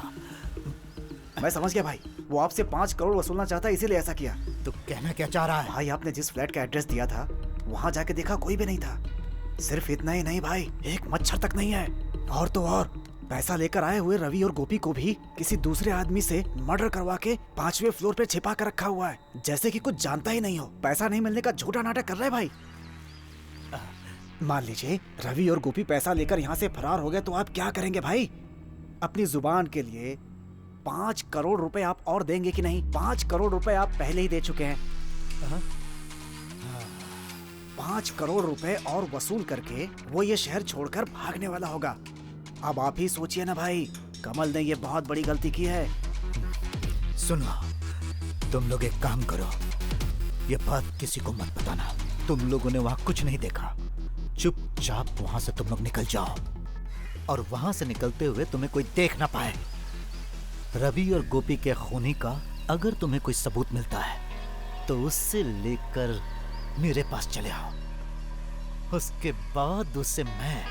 मैं समझ गया भाई, वो आपसे 5 करोड़ वसूलना चाहता है, इसीलिए ऐसा किया। तो कहना क्या चाह रहा है? भाई आपने जिस फ्लैट का एड्रेस दिया था वहां जाके देखा, कोई भी नहीं था। सिर्फ इतना ही नहीं भाई, एक मच्छर तक नहीं है। और तो और पैसा लेकर आए हुए रवि और गोपी को भी किसी दूसरे आदमी से मर्डर करवा के 5वें फ्लोर पे छिपा कर रखा हुआ है, जैसे कि कुछ जानता ही नहीं हो। पैसा नहीं मिलने का झूठा नाटक कर रहे भाई। मान लीजिए रवि और गोपी पैसा लेकर यहाँ से फरार हो गए तो आप क्या करेंगे भाई? अपनी जुबान के लिए 5 करोड़ रुपए आप और देंगे कि नहीं? 5 करोड़ रुपए आप पहले ही दे चुके हैं। 5 करोड़ रुपए और वसूल करके वो ये शहर छोड़कर भागने वाला होगा। अब आप ही सोचिए ना भाई, कमल ने ये बहुत बड़ी गलती की है। सुनो, तुम लोग एक काम करो, ये बात किसी को मत बताना। तुम लोगों ने वहां कुछ नहीं देखा। चुपचाप वहां से तुम लोग निकल जाओ और वहां से निकलते हुए तुम्हें कोई देख ना पाए। रवि और गोपी के खूनी का अगर तुम्हें कोई सबूत मिलता है तो उससे लेकर मेरे पास चले आओ। उसके बाद उसे मैं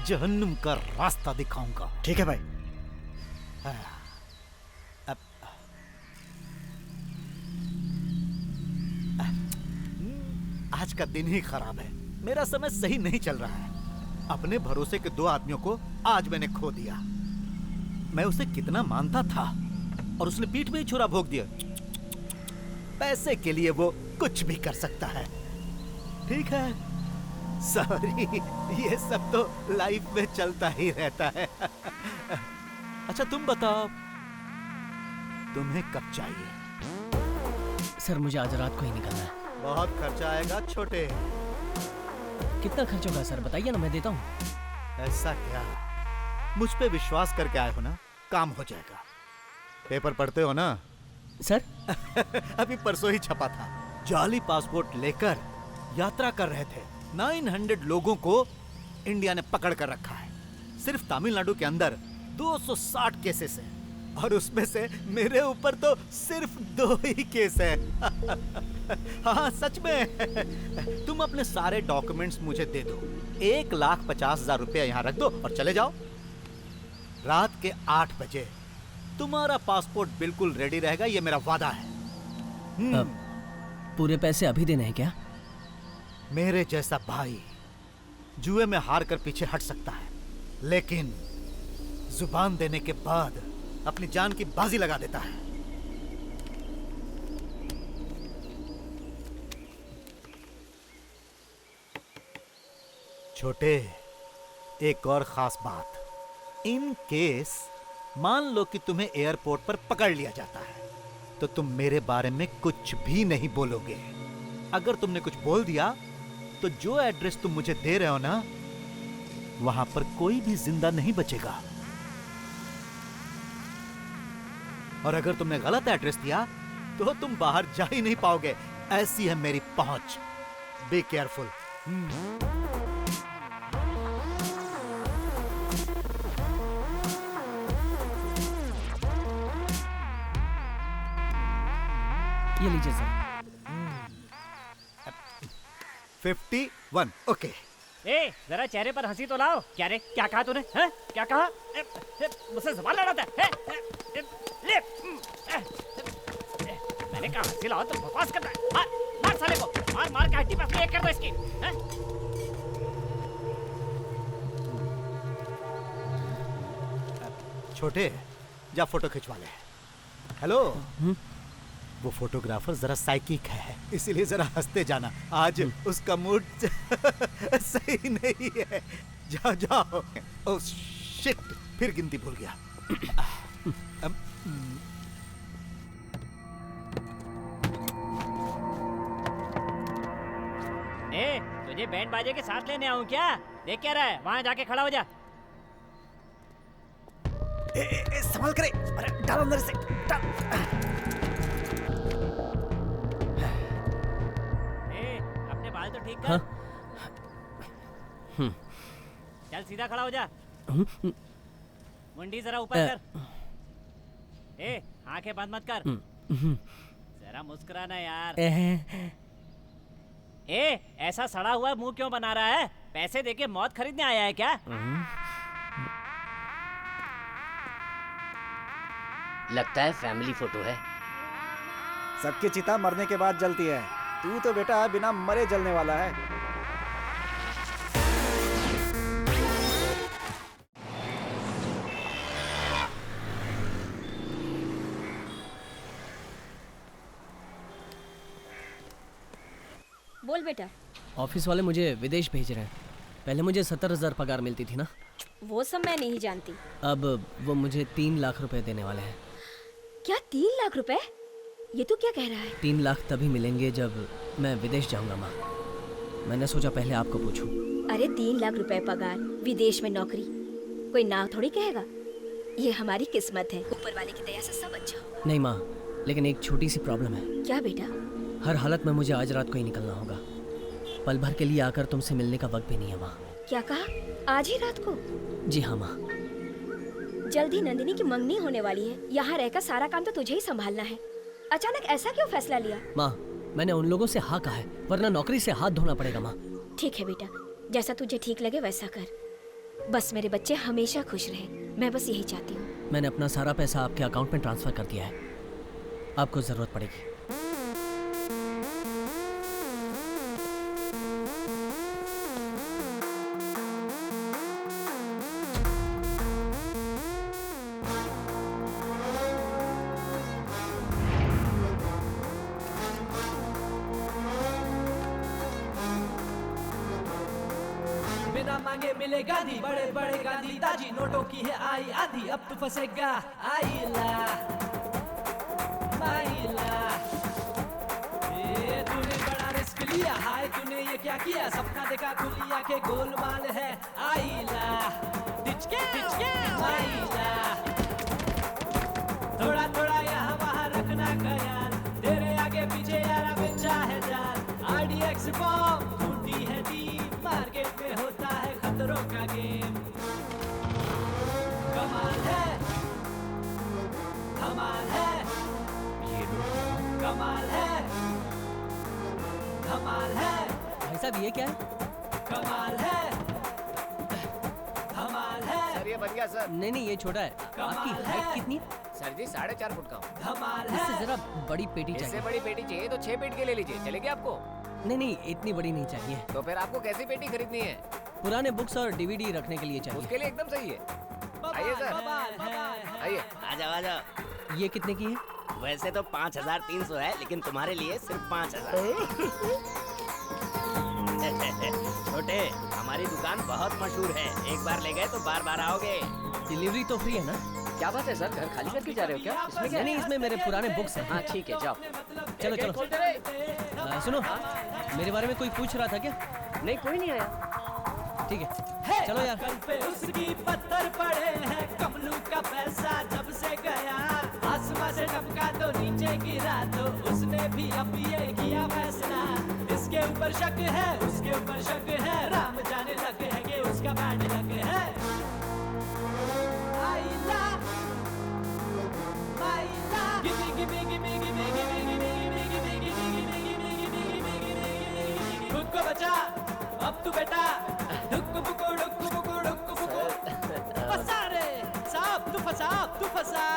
जहन्नुम का रास्ता दिखाऊंगा। ठीक है भाई। आज का दिन ही खराब है, मेरा समय सही नहीं चल रहा है। अपने भरोसे के 2 आदमियों को आज मैंने खो दिया। मैं उसे कितना मानता था और उसने पीठ में ही छुरा भोंक दिया। पैसे के लिए वो कुछ भी कर सकता है। ठीक है, सॉरी, ये सब तो लाइफ में चलता ही रहता है। अच्छा तुम बताओ, तुम्हें कब चाहिए? सर मुझे आज रात को ही निकलना है। बहुत खर्चा आएगा छोटे। कितना खर्च होगा सर, बताइए ना, मैं देता हूँ। ऐसा क्या? मुझ पे विश्वास करके आए हो ना, काम हो जाएगा। पेपर पढ़ते हो ना सर? अभी परसों ही छपा था। जाली पासपोर्ट लेकर यात्रा कर रहे थे 900 लोगों को इंडिया ने पकड़ कर रखा है। सिर्फ तमिलनाडु के अंदर 260 केसेस हैं और उसमें से मेरे ऊपर तो सिर्फ 2 ही केस है। हाँ सच में। तुम अपने सारे डॉक्यूमेंट्स मुझे दे दो, 1,50,000 रुपया यहाँ रख दो और चले जाओ। रात के 8 बजे तुम्हारा पासपोर्ट बिल्कुल रेडी रहेगा, ये मेरा वादा है। पूरे पैसे अभी देने हैं क्या? मेरे जैसा भाई जुए में हार कर पीछे हट सकता है, लेकिन जुबान देने के बाद अपनी जान की बाजी लगा देता है। छोटे, एक और खास बात, इन केस मान लो कि तुम्हें एयरपोर्ट पर पकड़ लिया जाता है तो तुम मेरे बारे में कुछ भी नहीं बोलोगे। अगर तुमने कुछ बोल दिया तो जो एड्रेस तुम मुझे दे रहे हो ना, वहां पर कोई भी जिंदा नहीं बचेगा। और अगर तुमने गलत एड्रेस दिया तो तुम बाहर जा ही नहीं पाओगे। ऐसी है मेरी पहुंच। Be careful. ये लीजिए सर। 51। ओके। ए, जरा चेहरे पर हंसी तो लाओ। क्या रे, क्या कहा तूने? हैं? क्या कहा? मुझसे सवाल लड़ाता है? ले। मैंने कहा हंसी लाओ तो बकवास करता है। मार, मार साले को। मार के हड्डी पे एक कर दो इसकी। हैं? छोटे, जा फोटो खिंचवा ले। हेलो। वो फोटोग्राफर जरा साइकिक है, इसीलिए जरा हंसते जाना। आज उसका मूड सही नहीं है। जाओ जाओ। Oh shit. फिर गिनती भूल गया। तुझे बैंड बाजे के साथ लेने आऊं क्या? देख क्या रहा है, वहां जाके खड़ा हो जा। संभाल करे, अरे डाल अंदर से, डाल। अपने बाल तो ठीक कर। चल सीधा खड़ा हो जा। मुंडी जरा ऊपर कर। आंखें बंद मत कर। जरा मुस्कुराना यार। ऐसा सड़ा हुआ मुंह क्यों बना रहा है? पैसे देके मौत खरीदने आया है क्या? लगता है फैमिली फोटो है। सबकी चिता मरने के बाद जलती है, तू तो बेटा बिना मरे जलने वाला है। बोल बेटा। ऑफिस वाले मुझे विदेश भेज रहे हैं। पहले मुझे 70,000 पगार मिलती थी ना। वो सब मैं नहीं जानती। अब वो मुझे 3 लाख रुपए देने वाले हैं। क्या 3 लाख रुपए? ये तू क्या कह रहा है? 3 लाख तभी मिलेंगे जब मैं विदेश जाऊंगा माँ। मैंने सोचा पहले आपको पूछूं। अरे 3 लाख रुपए पगार, विदेश में नौकरी, कोई ना थोड़ी कहेगा। ये हमारी किस्मत है, ऊपर वाले की दया से सब अच्छा हो। नहीं माँ, लेकिन एक छोटी सी प्रॉब्लम है। क्या बेटा? हर हालत में मुझे आज रात को ही निकलना होगा। पल भर के लिए आकर तुमसे मिलने का वक्त भी नहीं है माँ। क्या कहा? आज ही रात को? जी हाँ माँ। जल्दी नंदिनी की मंगनी होने वाली है, यहाँ रहकर सारा काम तो तुझे ही संभालना है। अचानक ऐसा क्यों फैसला लिया? माँ, मैंने उन लोगों से हाँ कहा है, वरना नौकरी से हाथ धोना पड़ेगा माँ। ठीक है बेटा, जैसा तुझे ठीक लगे वैसा कर। बस मेरे बच्चे हमेशा खुश रहे, मैं बस यही चाहती हूँ। मैंने अपना सारा पैसा आपके अकाउंट में ट्रांसफर कर दिया है, आपको जरूरत पड़ेगी। बिना मांगे मिले गांधी, बड़े बड़े गांधी ताजी, नोटों की है आई आधी, अब तू फंसेगा आईला माईला। ये तूने बड़ा रिस्क लिया, हाय तूने ये क्या किया? सपना देखा खुली आंखें, गोलमाल है आईला माईला। थोड़ा थोड़ा यहाँ वहाँ रखना ख्याल, तेरे आगे पीछे यारा बेचा है जाल। आरडीएक्स बॉम्ब ढूंढी है टीम, मार्केट में होता है खतरों का गेम। कमाल है, धमाल है, ये कमाल है, धमाल है। भाई साहब ये क्या है? कमाल है, धमाल है। सर ये बन गया सर। नहीं ये छोटा है। आपकी हाइट कितनी है? सर जी 4.5 फुट का हूँ। धमाल है। इससे जरा बड़ी पेटी इससे चाहिए। बड़ी पेटी चाहिए तो 6 फीट की ले लीजिए, चलेगी आपको? नहीं इतनी बड़ी नहीं चाहिए। तो फिर आपको कैसी पेटी खरीदनी है? पुराने बुक्स और डीवीडी रखने के लिए चाहिए। उसके लिए एकदम सही है। आइए सर, आइए। आ जाओ आ जाओ। ये कितने की है? वैसे तो 5,300 है, लेकिन तुम्हारे लिए सिर्फ 5,000। छोटे, हमारी दुकान बहुत मशहूर है, एक बार ले गए तो बार बार आओगे। डिलीवरी तो फ्री है ना? क्या बात है सर, घर खाली करके जा रहे हो क्या? इसमें क्या? नहीं इसमें मेरे पुराने बुक्स हैं। हाँ ठीक है, जाओ। चलो सुनो, मेरे बारे में कोई पूछ रहा था क्या? नहीं कोई नहीं आया। ठीक है चलो यार। कल पे उसकी पत्थर पड़े हैं, कमलू का पैसा जब से गया, आसमां से टपका तो नीचे गिरा, तो उसने भी अब ये किया फैसला। इसके ऊपर शक है, उसके ऊपर शक है, राम जाने लग है कि उसका बैंड लग है। आइला आइला gimme gimme gimme gimme gimme gimme gimme gimme gimme gimme gimme gimme gimme. खुद को बचा अब तू बेटा, डुक्कू बुक्कू डुक्कू बुक्कू डुक्कू बुक्कू। फंसा रे साहब, तू फंसा तू फंसा।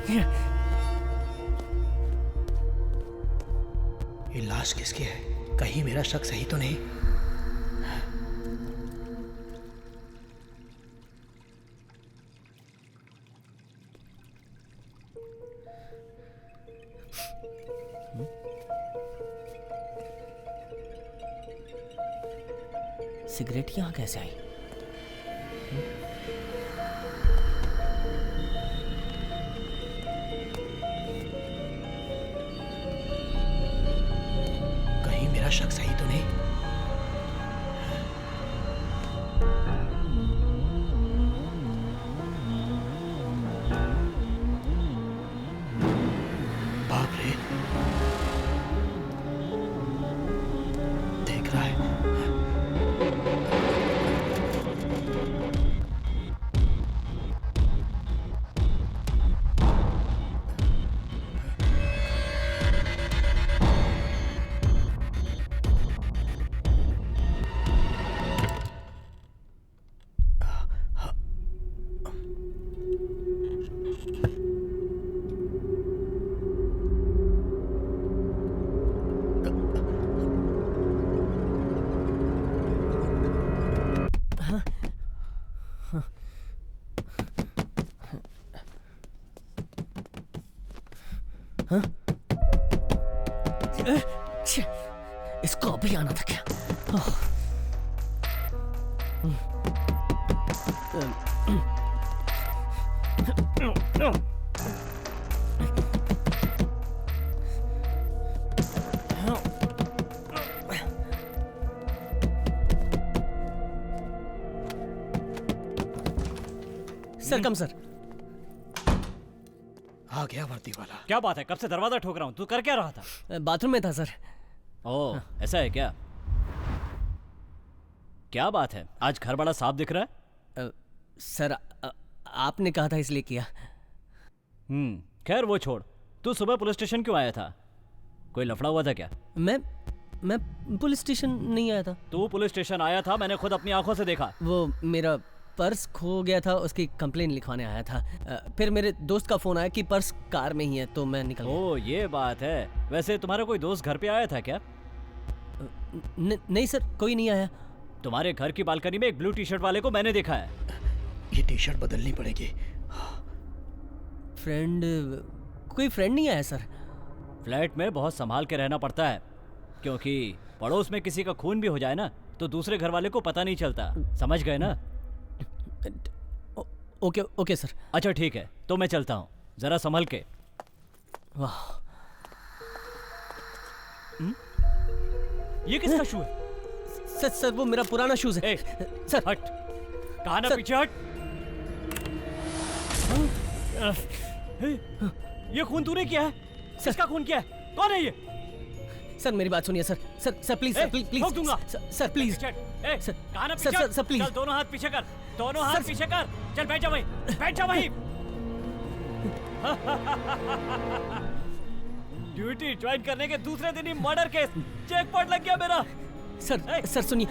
ये लाश किसकी है? कहीं मेरा शक सही तो नहीं? सिगरेट यहाँ कैसे आई? कहीं मेरा शक सही तो नहीं? बाप रे, देख रहा है। हाँ? छे, इसको अभी आना था क्या? सर कम सर। आ गया वर्दी वाला। क्या बात है, कब से दरवाजा ठोक रहा हूँ, तू कर क्या रहा था? बाथरूम में था सर। ओह ऐसा है क्या? क्या बात है, आज घर बड़ा साफ दिख रहा है। सर आपने कहा था इसलिए किया। खैर वो छोड़, तू सुबह पुलिस स्टेशन क्यों आया था? कोई लफड़ा हुआ था क्या? मैं पुलिस स्टेशन नहीं आया था। तू पुलिस स्टेशन आया था, मैंने खुद अपनी आंखों से देखा। वो मेरा पर्स खो गया था, उसकी कंप्लेन लिखवाने आया था। फिर मेरे दोस्त का फोन आया कि पर्स कार में ही है, तो मैं निकल गया। ओह ये बात है। वैसे तुम्हारा कोई दोस्त घर पे आया था क्या? नहीं सर, कोई नहीं आया। तुम्हारे घर की बालकनी में एक ब्लू टी शर्ट वाले को मैंने देखा है। ये टी शर्ट बदलनी पड़ेगी। कोई फ्रेंड नहीं आया सर। फ्लैट में बहुत संभाल के रहना पड़ता है, क्योंकि पड़ोस में किसी का खून भी हो जाए ना तो दूसरे घर वाले को पता नहीं चलता। समझ गए ना? Okay sir. अच्छा ठीक है, तो मैं चलता हूँ, जरा संभल के। वाह, ये किसका शू है? सर वो मेरा पुराना शूज है। सर हट, कहा ना पीछे हट। ये खून तूने किया है? किसका खून किया है? कौन है ये? सर मेरी बात सुनिए सर। सर प्लीज प्लीज ठोक दूंगा। सर प्लीज सर कहा ना पीछे। Sir please. चल दोनों हाथ पीछे कर, दोनों हाथ पीछे कर। चल बैठ जा वहीं, बैठ जा वहीं। ड्यूटी ज्वाइन करने के दूसरे दिन ही मर्डर केस, जैकपॉट लग गया मेरा। सर सुनिए,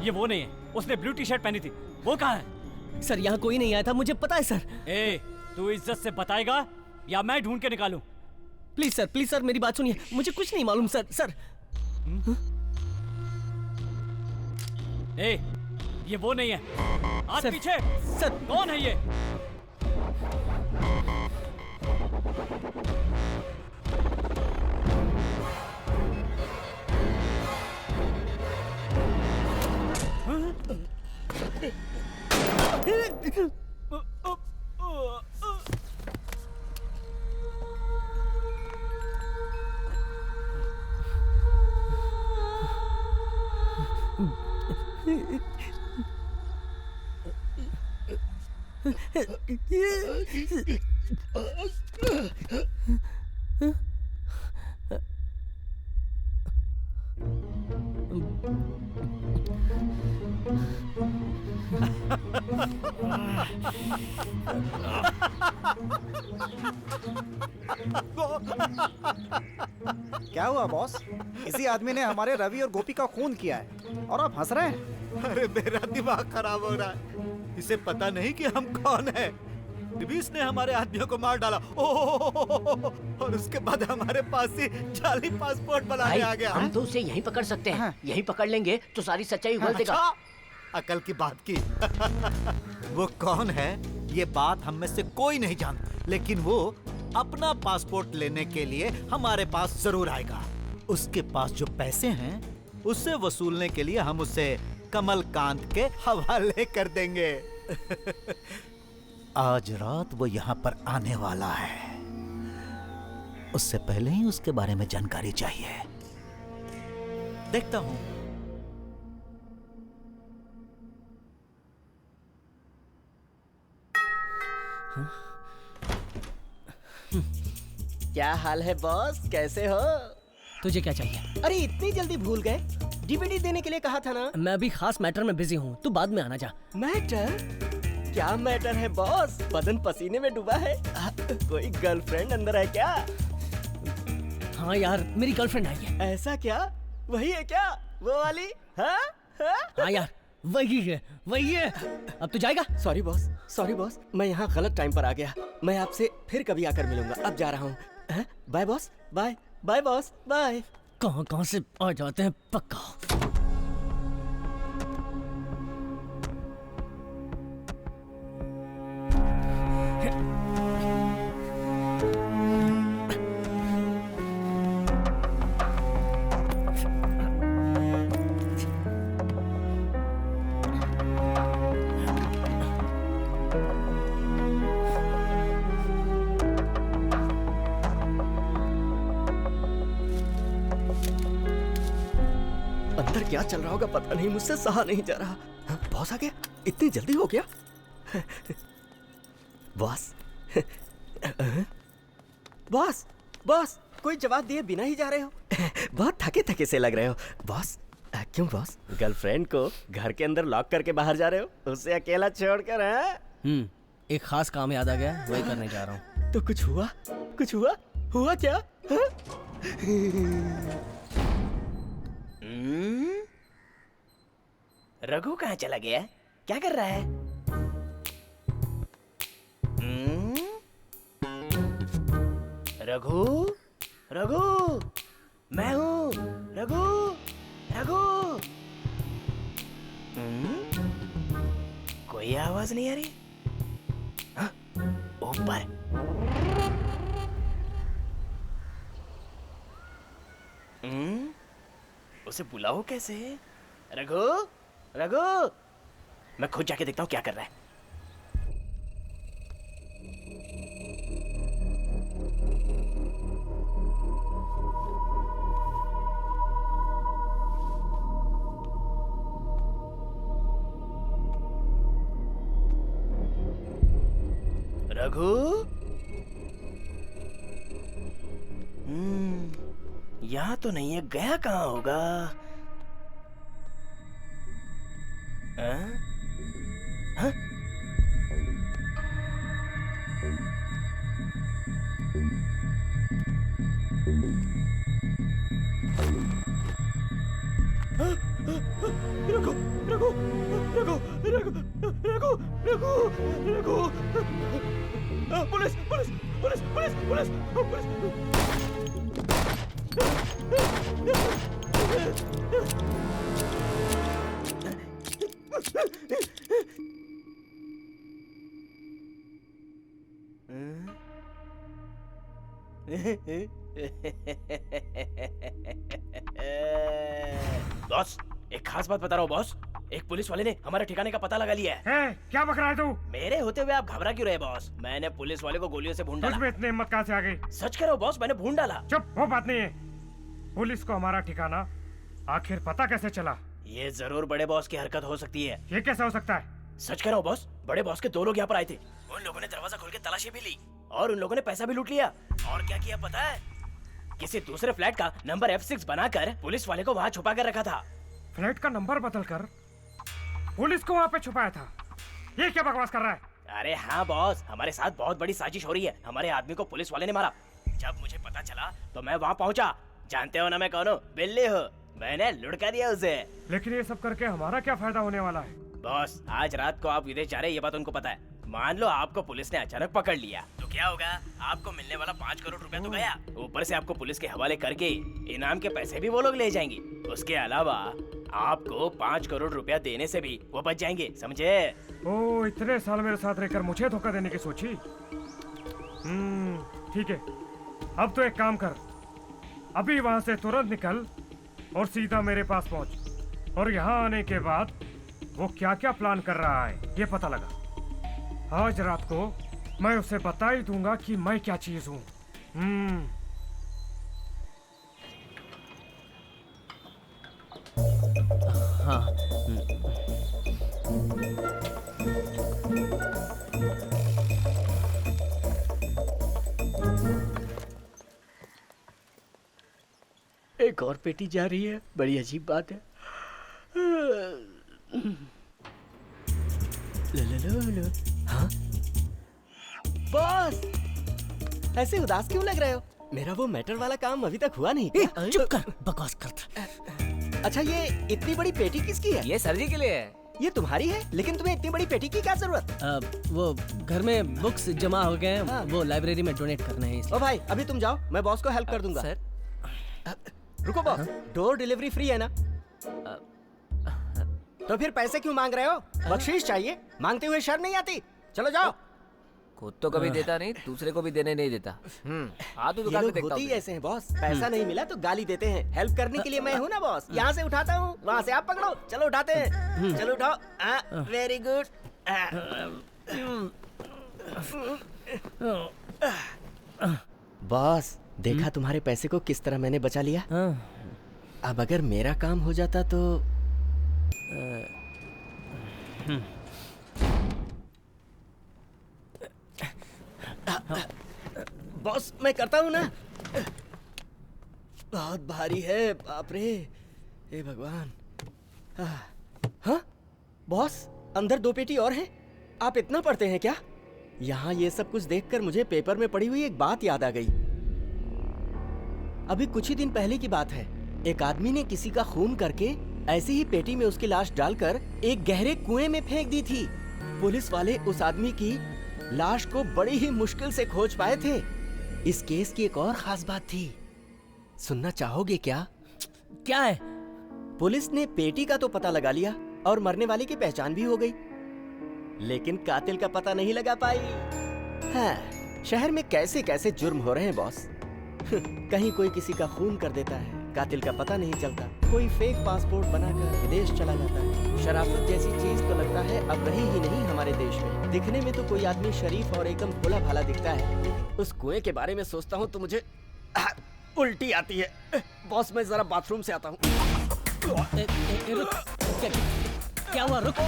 ये वो नहीं है, उसने ब्लू टी शर्ट पहनी थी। वो कहाँ है? सर यहाँ कोई नहीं आया था, मुझे पता है सर। तू इज्जत से बताएगा या मैं ढूंढ के निकालूं? प्लीज सर मेरी बात सुनिए, मुझे कुछ नहीं मालूम सर। ये वो नहीं है। हाथ पीछे। सर कौन है ये? क्या हुआ बॉस? इसी आदमी ने हमारे रवि और गोपी का खून किया है और आप हंस रहे हैं। अरे मेरा दिमाग खराब हो रहा है। इसे पता नहीं कि हम कौन हैं। डिवीस ने हमारे आदमियों को मार डाला। और उसके बाद हमारे पास ही जाली पासपोर्ट बनाने आ गया। हम तो उसे यहीं पकड़ सकते हैं। यहीं पकड़ लेंगे तो सारी सच्चाई उगल देगा। अच्छा, अकल की बात की। वो कौन है ये बात हम में से कोई नहीं जानता, लेकिन वो अपना पासपोर्ट लेने के लिए हमारे पास जरूर आएगा। उसके पास जो पैसे हैं उससे वसूलने के लिए हम उसे कमलकांत के हवाले कर देंगे। आज रात वो यहाँ पर आने वाला है, उससे पहले ही उसके बारे में जानकारी चाहिए। देखता हूँ। क्या हाल है बॉस, कैसे हो? तुझे क्या चाहिए? अरे इतनी जल्दी भूल गए? डीवीडी देने के लिए कहा था ना। मैं अभी खास मैटर में बिजी हूँ, तू बाद में आना जा। मैटर? क्या मैटर है बॉस? बदन पसीने में डूबा है। कोई गर्लफ्रेंड अंदर है क्या? हाँ यार, मेरी गर्लफ्रेंड आई है। ऐसा क्या? वही है क्या? वो वाली? हाँ हाँ यार, वही है, वही है। अब तू जाएगा? सॉरी बॉस, मैं यहाँ गलत टाइम पर आ गया। मैं आपसे फिर कभी आकर मिलूंगा। अब जा रहा हूँ। Bye boss, bye bye boss, bye. कहाँ से आ जाते हैं पक्का। अंदर क्या चल रहा होगा पता नहीं, मुझसे सहा नहीं जा रहा। बॉस आ गया? इतनी जल्दी हो गया? बॉस बॉस बॉस, कोई जवाब दिए बिना ही जा रहे हो। बहुत थके थके से लग रहे हो बॉस। क्यों बॉस, गर्लफ्रेंड को घर के अंदर लॉक करके बाहर जा रहे हो, उसे अकेला छोड़कर? एक खास काम याद आ गया, वही करने जा रहा हूँ। तो कुछ हुआ? कुछ हुआ? हुआ क्या? रघु कहाँ चला गया? क्या कर रहा है? रघु, रघु, मैं हूँ। रघु, रघु। कोई आवाज नहीं आ रही। हाँ, ऊपर। उसे बुलाओ कैसे? रघु, रघु, मैं खुद जाके देखता हूँ क्या कर रहा है। रघु, यहाँ तो नहीं है, गया कहाँ होगा? हाँ? Raghu, Raghu, Raghu, Raghu, Raghu, Raghu, Raghu, police, police, police, police, police, police. Boss, एक खास बात बता रहा हूँ बॉस। एक पुलिस वाले ने हमारे ठिकाने का पता लगा लिया है। क्या बक रहा है तू? मेरे होते हुए आप घबरा क्यों रहे बॉस? मैंने पुलिस वाले को गोलियों से भून डाला। तुझ में इतनी हिम्मत कहाँ से आ गई? सच कह रहा हूँ बॉस, मैंने भून डाला। चुप, वो बात नहीं है। पुलिस को हमारा ठिकाना आखिर पता कैसे चला? ये जरूर बड़े बॉस की हरकत हो सकती है। ये कैसे हो सकता है? सच कह रहा हूँ बॉस, बड़े बॉस के 2 लोग यहाँ पर आए थे। उन लोगों ने दरवाजा खोल के तलाशी भी ली और उन लोगों ने पैसा भी लूट लिया। और क्या किया पता है? किसी दूसरे फ्लैट का नंबर F6 बनाकर पुलिस वाले को वहाँ छुपा कर रखा था। फ्लैट का नंबर बदलकर पुलिस को वहाँ पे छुपाया था? ये क्या बकवास कर रहा है? अरे हाँ बॉस, हमारे साथ बहुत बड़ी साजिश हो रही है। हमारे आदमी को पुलिस वाले ने मारा। जब मुझे पता चला तो मैं वहाँ पहुँचा। जानते हो ना मैं कौन हूँ? बिल्ली हो। मैंने लुढ़का दिया उसे। लेकिन ये सब करके हमारा क्या फायदा होने वाला है? बॉस, आज रात को आप विदेश जा रहे हैं, ये बात उनको पता है। मान लो आपको पुलिस ने अचानक पकड़ लिया तो क्या होगा? आपको मिलने वाला 5 करोड़ रुपया तो गया, ऊपर से आपको पुलिस के हवाले करके इनाम के पैसे भी वो लोग ले जाएंगे। उसके अलावा आपको 5 करोड़ रुपया देने से भी वो बच जाएंगे, समझे? ओ, इतने साल मेरे साथ रहकर मुझे धोखा देने की सोची। ठीक है, अब तो एक काम कर, अभी वहाँ से तुरंत निकल और सीधा मेरे पास पहुँच, और यहाँ आने के बाद वो क्या क्या प्लान कर रहा है ये पता लगा। आज रात को मैं उसे बता ही दूंगा कि मैं क्या चीज हूँ। हाँ। एक और पेटी जा रही है, बड़ी अजीब बात है। लो। हाँ? बॉस, ऐसे उदास क्यों लग रहे हो? मेरा वो मैटर वाला काम अभी तक हुआ नहीं क्या? चुप कर, बकवास करता। अच्छा, ये इतनी बड़ी पेटी किसकी है? ये सर जी के लिए है। ये तुम्हारी है, लेकिन तुम्हें इतनी बड़ी पेटी की क्या जरूरत? वो घर में बुक्स जमा हो गए हैं, वो लाइब्रेरी में डोनेट करने हैं इसलिए। ओ भाई, अभी तुम जाओ, मैं बॉस को हेल्प कर दूंगा। सर, रुको बॉस, डोर डिलीवरी फ्री है ना? तो फिर पैसे क्यों मांग रहे हो? बख्शीश चाहिए, मांगते हुए शर्म नहीं आती? चलो जाओ। खुद तो कभी देता नहीं, दूसरे को भी देने नहीं देता। हाँ, तो दुकान पे देखता होती हूँ। ऐसे हैं बॉस, पैसा नहीं मिला तो गाली देते हैं। हेल्प करने के लिए मैं हूँ ना बॉस, यहाँ से उठाता हूँ, वहाँ से आप पकड़ो। चलो उठाते हैं, चलो उठाओ। Very good. बॉस, देखा तुम्हारे पैसे को किस तरह मैंने बचा लिया? अब अगर मेरा काम हो जाता तो बॉस, मैं करता हूँ ना। बहुत भारी है, बाप रे, हे भगवान। हाँ बॉस, अंदर 2 पेटी और हैं। आप इतना पढ़ते हैं क्या? यहाँ ये सब कुछ देखकर मुझे पेपर में पढ़ी हुई एक बात याद आ गई। अभी कुछ ही दिन पहले की बात है, एक आदमी ने किसी का खून करके ऐसी ही पेटी में उसकी लाश डालकर एक गहरे कुएं में फेंक दी थी। पुलिस वाले उस आदमी की लाश को बड़ी ही मुश्किल से खोज पाए थे। इस केस की एक और खास बात थी, सुनना चाहोगे क्या? क्या है? पुलिस ने पेटी का तो पता लगा लिया और मरने वाले की पहचान भी हो गई, लेकिन कातिल का पता नहीं लगा पाई। हाँ, शहर में कैसे कैसे जुर्म हो रहे हैं बॉस। कहीं कोई किसी का खून कर देता है, कातिल का पता नहीं चलता। कोई फेक पासपोर्ट बनाकर विदेश चला जाता है। शराफत जैसी चीज तो लगता है अब रही ही नहीं हमारे देश में। दिखने में तो कोई आदमी शरीफ और एकदम भोला भाला दिखता है, उस कुएं के बारे में सोचता हूँ तो मुझे उल्टी आती है। बॉस, मैं जरा बाथरूम से आता हूँ। क्या हुआ? रुको।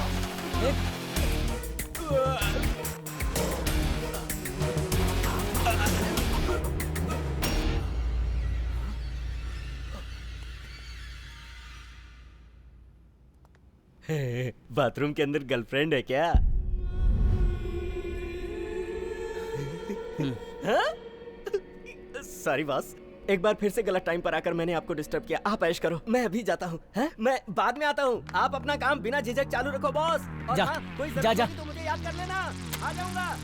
बाथरूम के अंदर गर्लफ्रेंड है क्या? सॉरी बॉस, एक बार फिर से गलत टाइम पर आकर मैंने आपको डिस्टर्ब किया। आप ऐश करो, मैं अभी जाता हूँ। मैं बाद में आता हूँ। आप अपना काम बिना झिझक चालू रखो बॉस। और जा, हाँ, कोई जा, जरूरत जा। होगी तो मुझे याद कर लेना, आ जाऊंगा।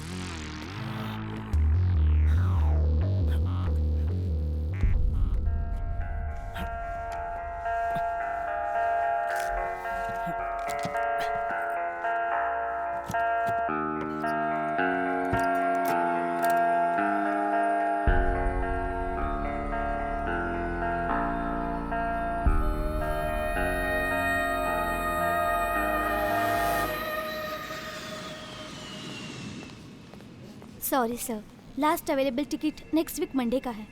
Sorry sir, last available ticket next week Monday का है।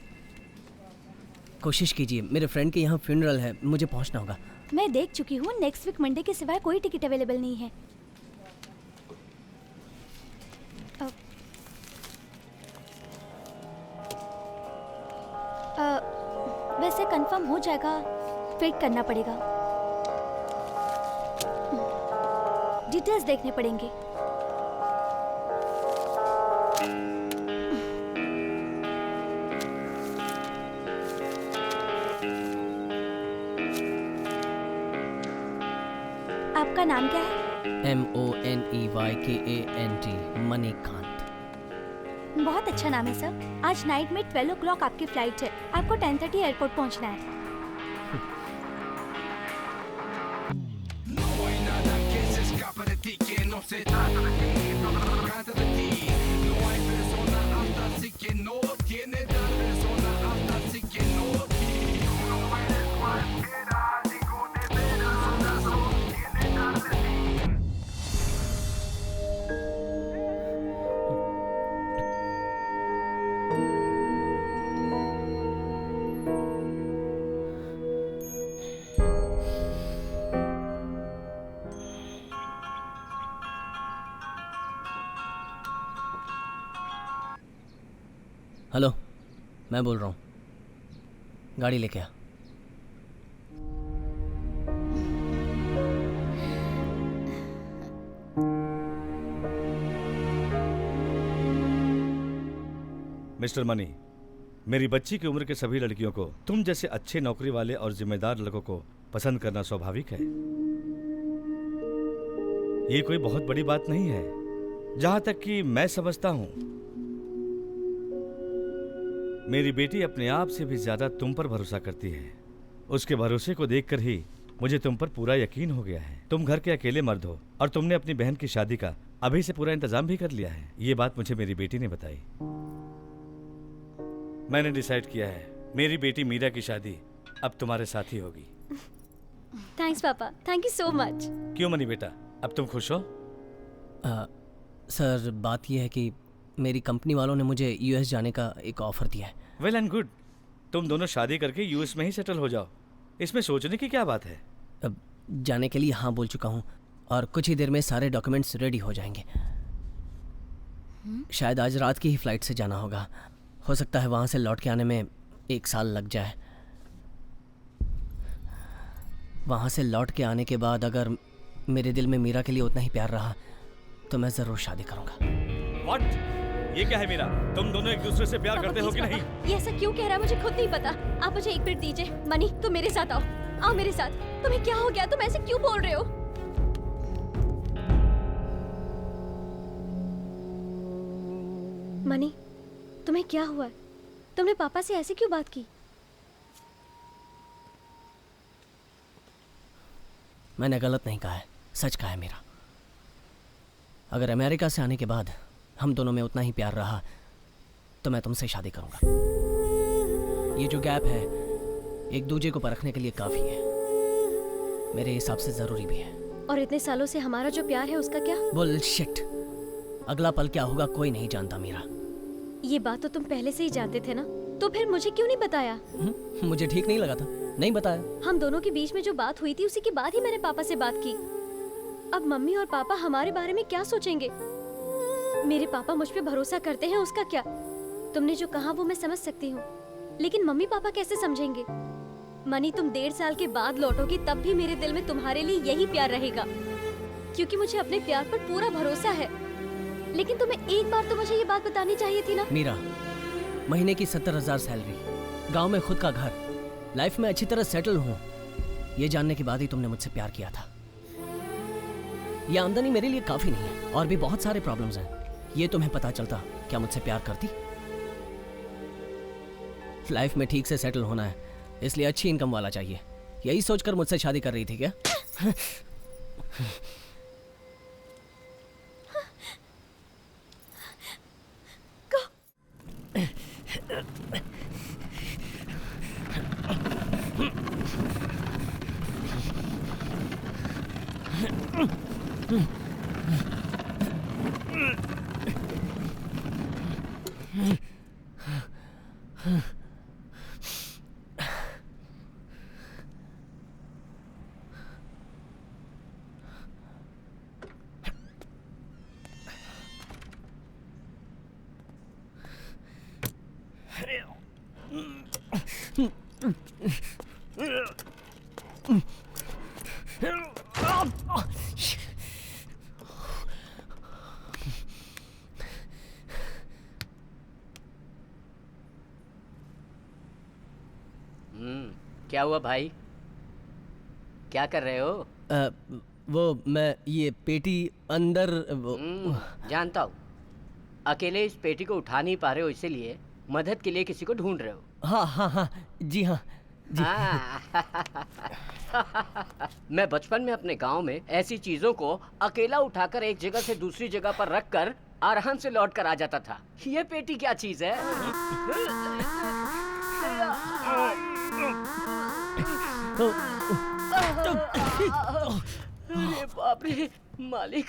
कोशिश कीजिए, मेरे फ्रेंड के यहाँ फ्यूनरल है, मुझे पहुँचना होगा। मैं देख चुकी हूँ, नेक्स्ट वीक मंडे के सिवाय कोई टिकट अवेलेबल नहीं है। वैसे कंफर्म हो जाएगा, वेट करना पड़ेगा, डिटेल्स देखने पड़ेंगे। आपका नाम क्या है? MONEYKANT, मणिकांत। बहुत अच्छा नाम है सर। आज नाइट में 12 o'clock आपकी फ्लाइट है। आपको 10:30 एयरपोर्ट पहुंचना है। हेलो, मैं बोल रहा हूँ, गाड़ी लेके आ। मिस्टर मनी, मेरी बच्ची की उम्र के सभी लड़कियों को तुम जैसे अच्छे नौकरी वाले और जिम्मेदार लड़कों को पसंद करना स्वाभाविक है। ये कोई बहुत बड़ी बात नहीं है। जहां तक कि मैं समझता हूं, मेरी बेटी अपने आप से भी ज्यादा तुम पर भरोसा करती है। उसके भरोसे को देखकर ही मुझे तुम पर पूरा यकीन हो गया है। तुम घर के अकेले मर्द हो और तुमने अपनी बहन की शादी का अभी से पूरा इंतजाम भी कर लिया है। ये बात मुझे मेरी बेटी ने बताई। मैंने डिसाइड किया है, मेरी बेटी मीरा की शादी अब तुम्हारे साथ ही होगी। थैंक्स पापा, थैंक यू सो मच। क्यों मनी बेटा, अब तुम खुश हो? सर, बात यह है कि मेरी कंपनी वालों ने मुझे यूएस जाने का एक ऑफर दिया है। Well and good. तुम दोनों शादी करके यूएस में ही सेटल हो जाओ। इसमें सोचने की क्या बात है? अब जाने के लिए हाँ बोल चुका हूँ और कुछ ही देर में सारे डॉक्यूमेंट्स रेडी हो जाएंगे। शायद आज रात की ही फ्लाइट से जाना होगा। हो सकता है वहाँ से लौट के आने में 1 साल लग जाए। वहाँ से लौट के आने के बाद अगर मेरे दिल में मीरा के लिए उतना ही प्यार रहा तो मैं ज़रूर शादी करूँगा। What? ये क्या है मीरा? तुम दोनों एक दूसरे से प्यार करते हो कि नहीं? ये ऐसा क्यों कह रहा है मुझे खुद नहीं पता। आप मुझे 1 मिनट दीजिए। मनी, तुम मेरे साथ आओ। आओ मेरे साथ। तुम्हें क्या हो गया? तुम ऐसे क्यों बोल रहे हो? मनी, तुम्हें क्या हुआ है? तुमने पापा से ऐसे क्यों बात की? मैंने गलत नहीं कहा है, सच कहा है मेरा। अगर अमेरिका से आने के बाद हम दोनों में उतना ही प्यार रहा तो मैं तुमसे शादी करूंगा। ये जो गैप है एक दूसरे को परखने के लिए काफी है, मेरे हिसाब से जरूरी भी है। और इतने सालों से हमारा जो प्यार है उसका क्या? बुलशिट। अगला पल क्या होगा कोई नहीं जानता मीरा। ये बात तो तुम पहले से ही जानते थे ना, तो फिर मुझे क्यों नहीं बताया? मुझे ठीक नहीं लगा था, नहीं बताया। हम दोनों के बीच में जो बात हुई थी उसी के बाद ही मैंने पापा से बात की। अब मम्मी और पापा हमारे बारे में क्या सोचेंगे? मेरे पापा मुझ पे भरोसा करते हैं, उसका क्या? तुमने जो कहा वो मैं समझ सकती हूँ, लेकिन मम्मी पापा कैसे समझेंगे? मनी, तुम 1.5 साल के बाद लौटोगी तब भी मेरे दिल में तुम्हारे लिए यही प्यार रहेगा, क्योंकि मुझे अपने प्यार पर पूरा भरोसा है। लेकिन तुम्हें एक बार तो मुझे ये बात बतानी चाहिए थी ना। मीरा, महीने की 70,000 सैलरी, गांव में खुद का घर, लाइफ में अच्छी तरह सेटल हूँ, ये जानने के बाद ही तुमने मुझसे प्यार किया था। ये आमदनी मेरे लिए काफी नहीं है और भी बहुत सारे प्रॉब्लम्स हैं। ये तुम्हें पता चलता क्या मुझसे प्यार करती? लाइफ में ठीक से सेटल होना है, इसलिए अच्छी इनकम वाला चाहिए। यही सोचकर मुझसे शादी कर रही थी क्या? क्या हुआ भाई? क्या कर रहे हो? वो मैं ये पेटी अंदर जानता हूँ। अकेले इस पेटी को उठा नहीं पा रहे हो, इसीलिए मदद के लिए किसी को ढूंढ रहे हो। हाँ हाँ हाँ जी हाँ जी। मैं बचपन में अपने गांव में ऐसी चीजों को अकेला उठाकर एक जगह से दूसरी जगह पर रखकर आराम से लौट कर आ जाता था। ये पेटी क्या चीज है? अरे बाप रे मालिक,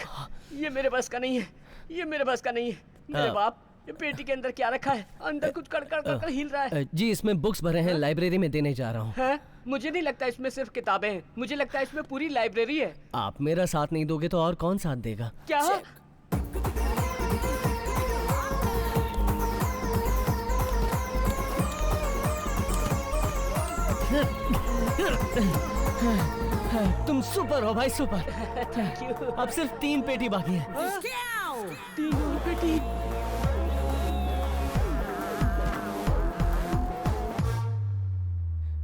ये मेरे बस का नहीं है, ये मेरे बस का नहीं है। मेरे बाप, ये पेटी के अंदर क्या रखा है? अंदर कुछ कड़कड़ हिल रहा है। जी इसमें बुक्स भरे हैं, लाइब्रेरी में देने जा रहा हूँ। है? मुझे नहीं लगता इसमें सिर्फ किताबें हैं, मुझे लगता है इसमें पूरी लाइब्रेरी है। आप मेरा साथ नहीं दोगे तो और कौन साथ देगा? क्या? तुम सुपर हो भाई, सुपर। अब सिर्फ 3 पेटी बाकी है। 3 और पेटी।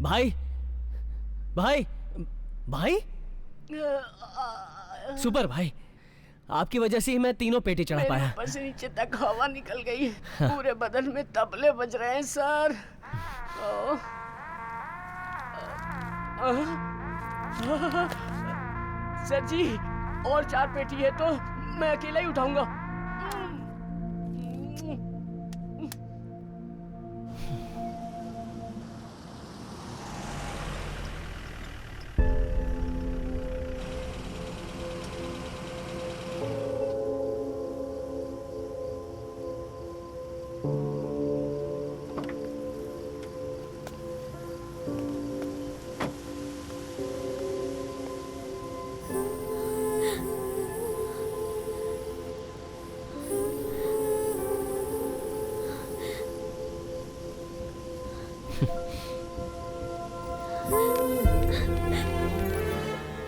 भाई भाई भाई सुपर भाई, आपकी वजह से ही मैं 3 पेटी चढ़ा मेरे पाया। ऊपर से नीचे तक हवा निकल गई, पूरे बदन में तबले बज रहे हैं सर। सर जी, और 4 पेटी है तो मैं अकेला ही उठाऊंगा।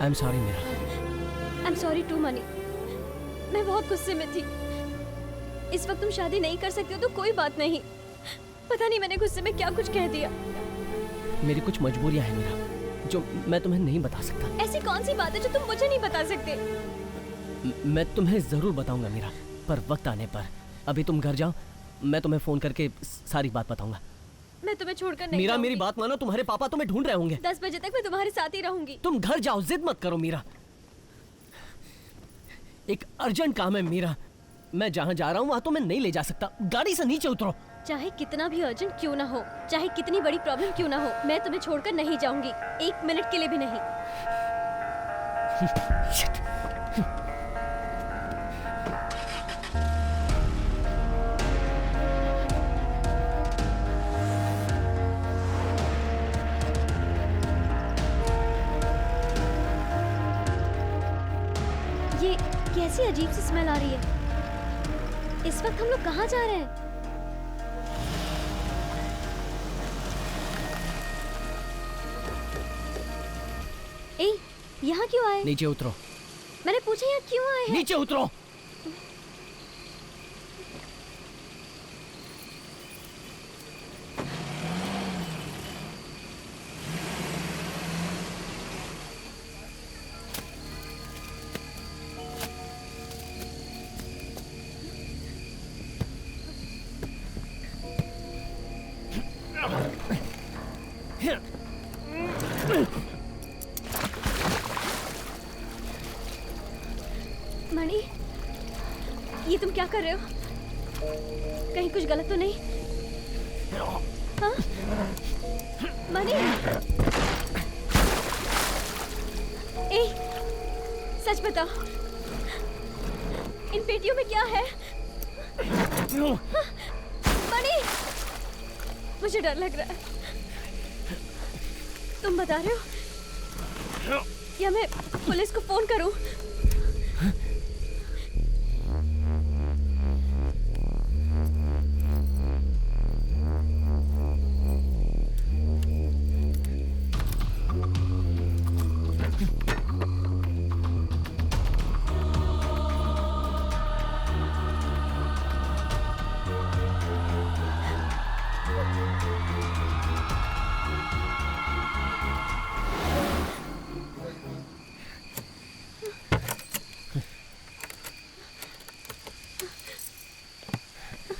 I am sorry Meera. I am sorry to Mani. मैं बहुत गुस्से में थी। इस वक्त तुम शादी नहीं कर सकते हो तो कोई बात नहीं। पता नहीं मैंने गुस्से में क्या कुछ कह दिया। मेरी कुछ मजबूरियां हैं मीरा, जो मैं तुम्हें नहीं बता सकता। ऐसी कौन सी बात है जो तुम मुझे नहीं बता सकते? मैं तुम्हें जरूर बताऊंगा मीरा, पर वक्त आने पर। अभी तुम घर जाओ, मैं तुम्हें फोन करके सारी बात बताऊंगा। मैं तुम्हें छोड़कर नहीं मीरा जाऊंगी। मेरी बात मानो, तुम्हारे पापा तुम्हें ढूंढ रहे होंगे। 10 बजे तक मैं तुम्हारे साथ ही रहूंगी। तुम घर जाओ, जिद मत करो मीरा। एक अर्जेंट काम है मीरा, मैं जहाँ जा रहा हूँ वहाँ तो मैं नहीं ले जा सकता। गाड़ी से नीचे उतरो। चाहे कितना भी अर्जेंट क्यों ना हो, चाहे कितनी बड़ी प्रॉब्लम क्यों ना हो, मैं तुम्हें छोड़कर नहीं जाऊंगी, 1 मिनट के लिए भी नहीं। ये कैसी अजीब सी स्मेल आ रही है। इस वक्त हम लोग कहाँ जा रहे हैं? ए, यहाँ क्यों आए? नीचे उतरो। मैंने पूछा यहाँ क्यों आए हैं? नीचे उतरो। मणि, ये तुम क्या कर रहे हो? कहीं कुछ गलत तो नहीं? हाँ? मणि, ए, सच बताओ, इन पेटियों में क्या है? हाँ? मणि, मुझे डर लग रहा है। तुम बता रहे हो या मैं पुलिस को फोन करूं?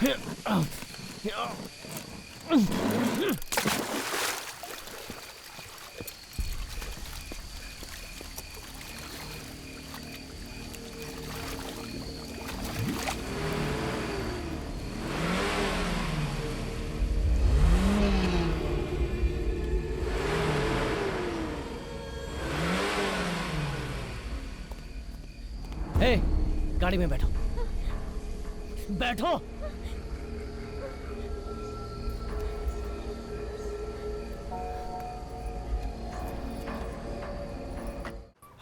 हे, गाड़ी में बैठो। बैठो।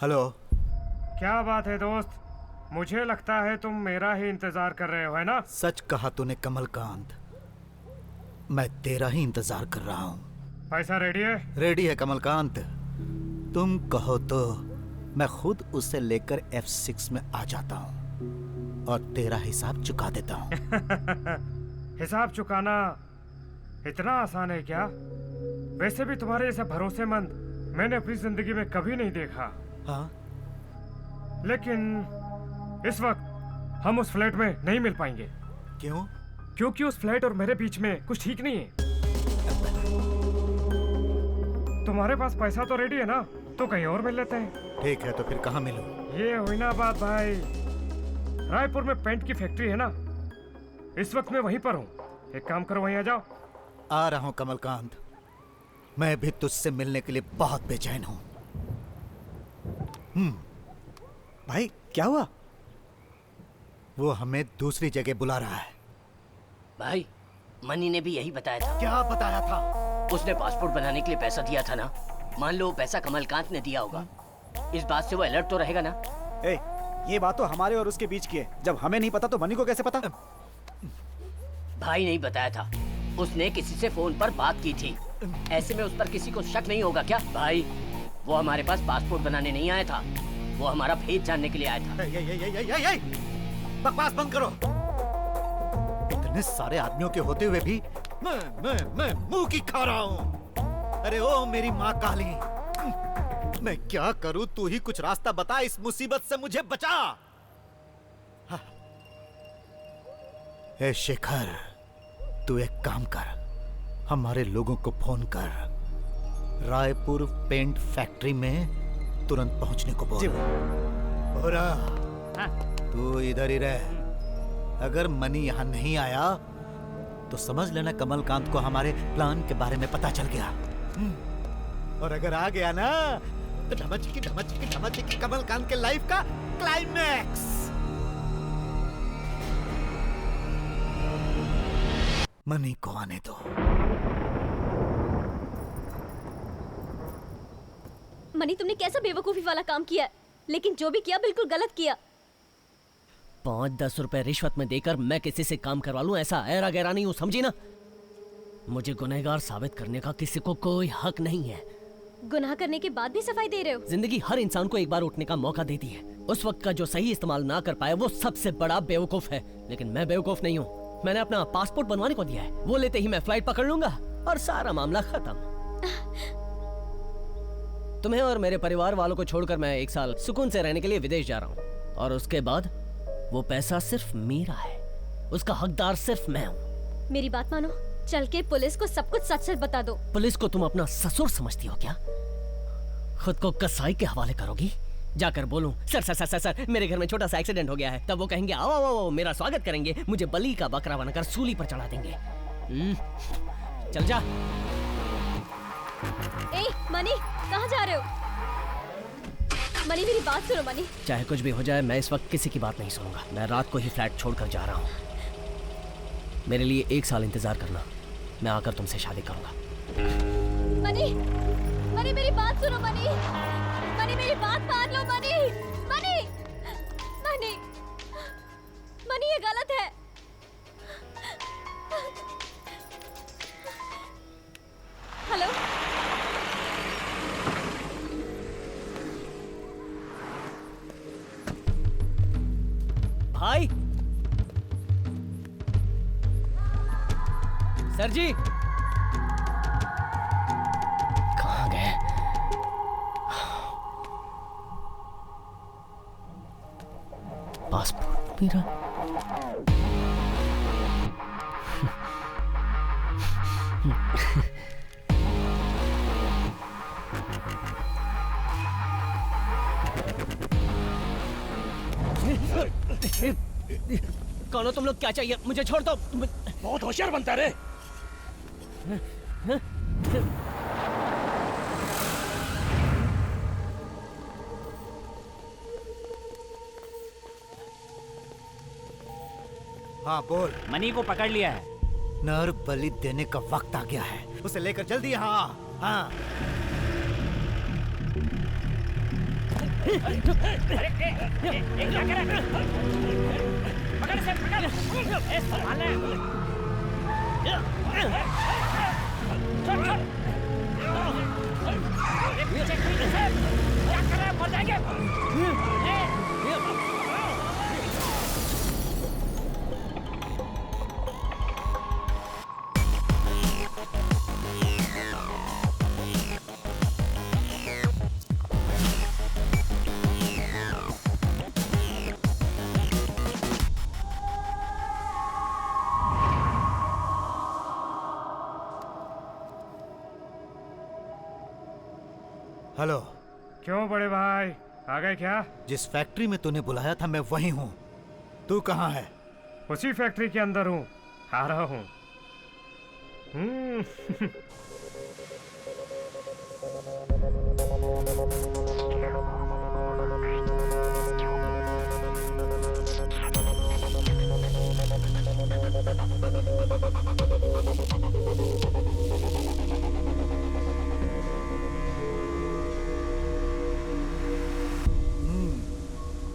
हेलो। क्या बात है दोस्त? मुझे लगता है तुम मेरा ही इंतजार कर रहे हो, है ना? सच कहा तूने कमलकांत, मैं तेरा ही इंतजार कर रहा हूँ। पैसा रेडी है? रेडी है कमलकांत, तुम कहो तो मैं खुद उसे लेकर F6 में आ जाता हूँ और तेरा हिसाब चुका देता हूँ। हिसाब चुकाना इतना आसान है क्या? वैसे भी तुम्हारे जैसा भरोसेमंद मैंने अपनी जिंदगी में कभी नहीं देखा। हाँ? लेकिन इस वक्त हम उस फ्लैट में नहीं मिल पाएंगे। क्यों? क्योंकि उस फ्लैट और मेरे बीच में कुछ ठीक नहीं है। तुम्हारे पास पैसा तो रेडी है ना, तो कहीं और मिल लेते हैं। ठीक है, तो फिर कहाँ मिलूं? ये हुई ना बात भाई। रायपुर में पेंट की फैक्ट्री है ना, इस वक्त मैं वहीं पर हूँ। एक काम करो, वहीं आ जाओ। आ रहा हूँ कमलकांत, मैं भी तुझसे मिलने के लिए बहुत बेचैन हूँ। भाई क्या हुआ? वो हमें दूसरी जगह बुला रहा है। भाई, मनी ने भी यही बताया था। क्या बताया था? उसने पासपोर्ट बनाने के लिए पैसा दिया था ना। मान लो पैसा कमलकांत ने दिया होगा, इस बात से वो अलर्ट तो रहेगा ना। ये बात तो हमारे और उसके बीच की है। जब हमें नहीं पता तो मनी को कैसे पता? भाई नहीं बताया था, उसने किसी से फोन पर बात की थी। ऐसे में उस पर किसी को शक नहीं होगा क्या? भाई, वो हमारे पास पासपोर्ट बनाने नहीं आया था, वो हमारा भेद जानने के लिए आया था। बकवास बंद करो। इतने सारे आदमियों के होते हुए भी मैं मुंह की खा रहा हूँ। अरे ओ मेरी माँ काली, मैं क्या करूँ? तू ही कुछ रास्ता बता, इस मुसीबत से मुझे बचा। ए शेखर, तू एक काम कर, हमारे लोगों को फोन कर, रायपुर पेंट फैक्ट्री में तुरंत पहुंचने को बोल। बोरा, तू इधर ही रह। अगर मनी यहाँ नहीं आया तो समझ लेना कमलकांत को हमारे प्लान के बारे में पता चल गया। और अगर आ गया ना तो ढमच कमलकांत के लाइफ का क्लाइमैक्स। मनी को आने दो। मनी, तुमने कैसा बेवकूफी वाला काम किया है, लेकिन जो भी किया बिल्कुल गलत किया। 5-10 रुपए रिश्वत में देकर मैं किसी से काम करवा लूं, ऐसा ऐरा गैरा नहीं हूं, समझी ना? मुझे गुनहगार साबित करने का किसी को कोई हक नहीं है। गुनाह करने के बाद भी सफाई दे रहे हो। जिंदगी हर इंसान को एक बार उठने का मौका देती है। उस वक्त का जो सही इस्तेमाल ना कर पाए वो सबसे बड़ा बेवकूफ है। लेकिन मैं बेवकूफ नहीं हूँ। मैंने अपना पासपोर्ट बनवाने को दिया है, वो लेते ही मैं फ्लाइट पकड़ लूंगा और सारा मामला खत्म। तुम्हें और मेरे परिवार वालों को छोड़कर मैं 1 साल सुकून से रहने के लिए विदेश जा रहा हूँ, और उसके बाद वो पैसा सिर्फ मेरा है, उसका हकदार सिर्फ मैं हूँ। मेरी बात मानो, चल के पुलिस को सब कुछ सच सच बता दो। पुलिस को तुम अपना ससुर समझती हो क्या? खुद को कसाई के हवाले करोगी? जाकर बोलूं, sir sir sir sir sir मेरे घर में छोटा सा एक्सीडेंट हो गया है, तब वो कहेंगे आओ आओ आओ, मेरा स्वागत करेंगे, मुझे बलि का बकरा बनाकर सूली पर चढ़ा देंगे। चल जा। ए मनी, कहाँ जा रहे हो? मनी, मेरी बात सुनो मनी। चाहे कुछ भी हो जाए, मैं इस वक्त किसी की बात नहीं सुनूंगा। मैं रात को ही फ्लैट छोड़कर जा रहा हूँ। मेरे लिए 1 साल इंतजार करना, मैं आकर तुमसे शादी करूंगा। मनी, मनी मेरी बात सुनो मनी, मनी मेरी बात मान लो मनी, मनी, मनी, मनी ये गलत है। हेलो, भाई, सर जी कहाँ गए? पासपोर्ट मेरा। कौन हो तुम लोग? क्या चाहिए? मुझे छोड़ दो। बहुत होशियार बनता है रे। हाँ बोल। मनी को पकड़ लिया है। नर बलि देने का वक्त आ गया है, उसे लेकर जल्दी यहाँ आ। हाँ। क्या कर रहा है? पकड़ से पकड़। संभालना। छोड़ छोड़। पीछे क्या कर रहा है? मर जाएंगे। हेलो। क्यों बड़े भाई, आ गए क्या? जिस फैक्ट्री में तूने बुलाया था मैं वहीं हूँ। तू कहाँ है? उसी फैक्ट्री के अंदर हूँ, आ रहा हूँ।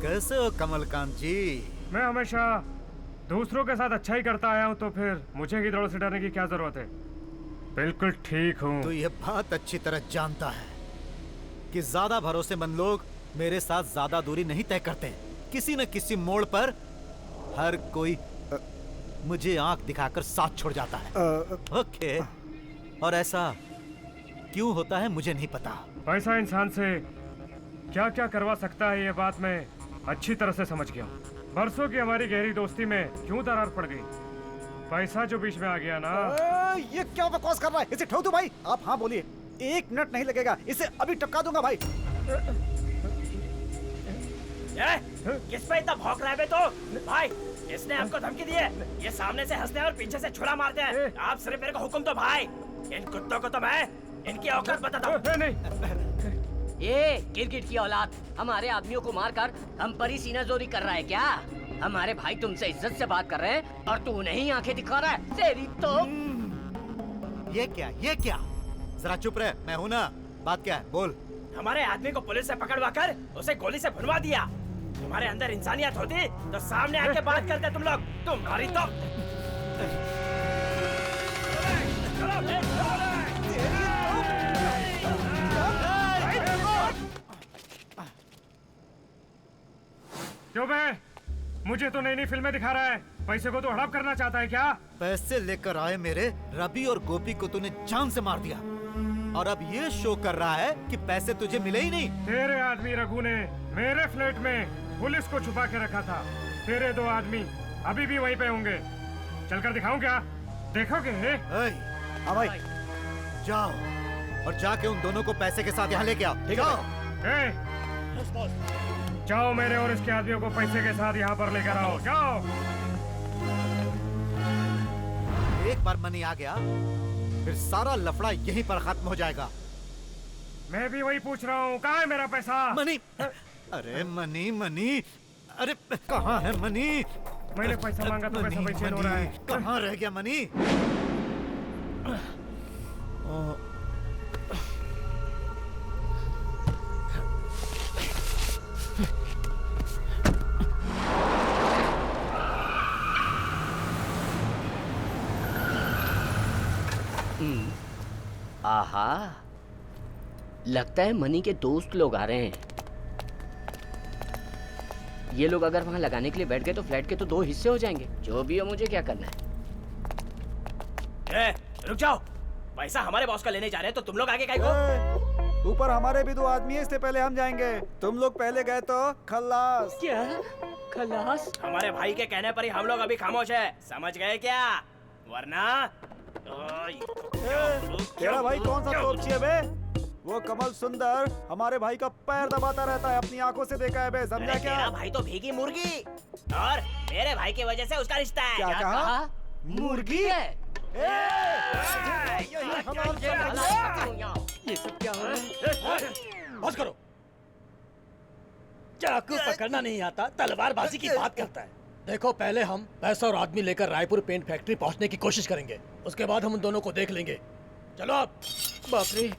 कैसे हो कमलकांत जी? मैं हमेशा दूसरों के साथ अच्छा ही करता आया हूँ, तो फिर मुझे गिद्धड़ों से डरने की क्या जरूरत है? बिल्कुल ठीक हूँ। तू ये बात अच्छी तरह जानता है कि ज्यादा भरोसेमंद लोग मेरे साथ ज्यादा दूरी नहीं तय करते। किसी न किसी मोड़ पर हर कोई मुझे आंख दिखाकर साथ छोड़ जाता है। ओके, और ऐसा क्यों होता है मुझे नहीं पता। पैसा इंसान से क्या क्या करवा सकता है, ये बात मैं अच्छी तरह से समझ गया। बरसों की हमारी गहरी दोस्ती में क्यों दरार पड़ गई? पैसा जो बीच में आ गया ना। ये क्या बकवास कर रहा है? इसे ठोक दो भाई। आप हाँ बोलिए, 1 मिनट नहीं लगेगा, इसे अभी टपका दूंगा भाई। किस पे इतना भौंक रहा है बे तो? भाई, इसने आपको धमकी दी है। ये सामने से हंसते हैं और पीछे से छुरा मारते हैं। आप सिर्फ मेरे को हुक्म दो भाई। इन कुत्तों को तो मैं इनकी औकात बताता हूँ। ये गिरगिट की औलाद हमारे आदमियों को मारकर हम पर ही सीनाजोरी कर रहा है क्या? हमारे भाई तुमसे इज्जत से बात कर रहे हैं और तू उन्हें ही आंखें दिखा रहा है। तेरी तो ये क्या? जरा चुप रहे, मैं हूं ना। बात क्या है? बोल। हमारे आदमी को पुलिस से पकड़वा कर उसे गोली से भुनवा दिया। तुम्हारे अंदर इंसानियत होती तो सामने आके बात करते तुम लोग। तुम्हारी तो क्यों बे? मुझे तो नई नई फिल्में दिखा रहा है, पैसे को तो हड़प करना चाहता है क्या? पैसे लेकर आए मेरे रवि और गोपी को तूने जान से मार दिया, और अब ये शो कर रहा है कि पैसे तुझे मिले ही नहीं। तेरे आदमी रघु ने मेरे फ्लैट में पुलिस को छुपा के रखा था। तेरे 2 आदमी अभी भी वहीं पे होंगे। चलकर दिखाऊं क्या? देखोगे? हाँ भाई, जाओ और जाके उन दोनों को पैसे के साथ यहाँ लेके आओ। जाओ। जाओ, मेरे और इसके आदमियों को पैसे के साथ यहाँ पर लेकर आओ। जाओ। एक बार मनी आ गया फिर सारा लफड़ा यहीं पर खत्म हो जाएगा। मैं भी वही पूछ रहा हूँ, कहाँ है मेरा पैसा? मनी, अरे मनी, अरे कहाँ है मनी? मैंने पैसा मांगा तो पैसा पैसे हो रहा है। कहाँ रह गया मनी? आहा, लगता है मनी के दोस्त लोग आ रहे हैं। ये लोग अगर वहां लगाने के लिए बैठ गए तो फ्लैट के तो 2 हिस्से हो जाएंगे। जो भी हो, मुझे क्या करना है? रुक जाओ, पैसा हमारे बॉस का लेने जा रहे हैं तो तुम लोग आगे काहे को? ऊपर हमारे भी 2 आदमी है, इसलिए पहले हम जाएंगे। तुम लोग पहले गए तो खल्लास। क्या खल्लास? हमारे भाई के कहने पर ही हम लोग अभी खामोश है, समझ गए क्या? वरना तेरा भाई कौन सा तोपची है बे? वो कमल सुंदर हमारे भाई का पैर दबाता रहता है, अपनी आंखों से देखा है बे, समझा क्या? तेरा भाई तो भीगी मुर्गी और मेरे भाई की वजह से उसका रिश्ता है। क्या कहा? मुर्गी है? ये सब क्या हो रहा है? बस करो। चाकू पकड़ना नहीं आता, तलवारबाजी की बात करता है। देखो, पहले हम पैसा और आदमी लेकर रायपुर पेंट फैक्ट्री पहुंचने की कोशिश करेंगे, उसके बाद हम उन दोनों को देख लेंगे। चलो अब। बाप रे,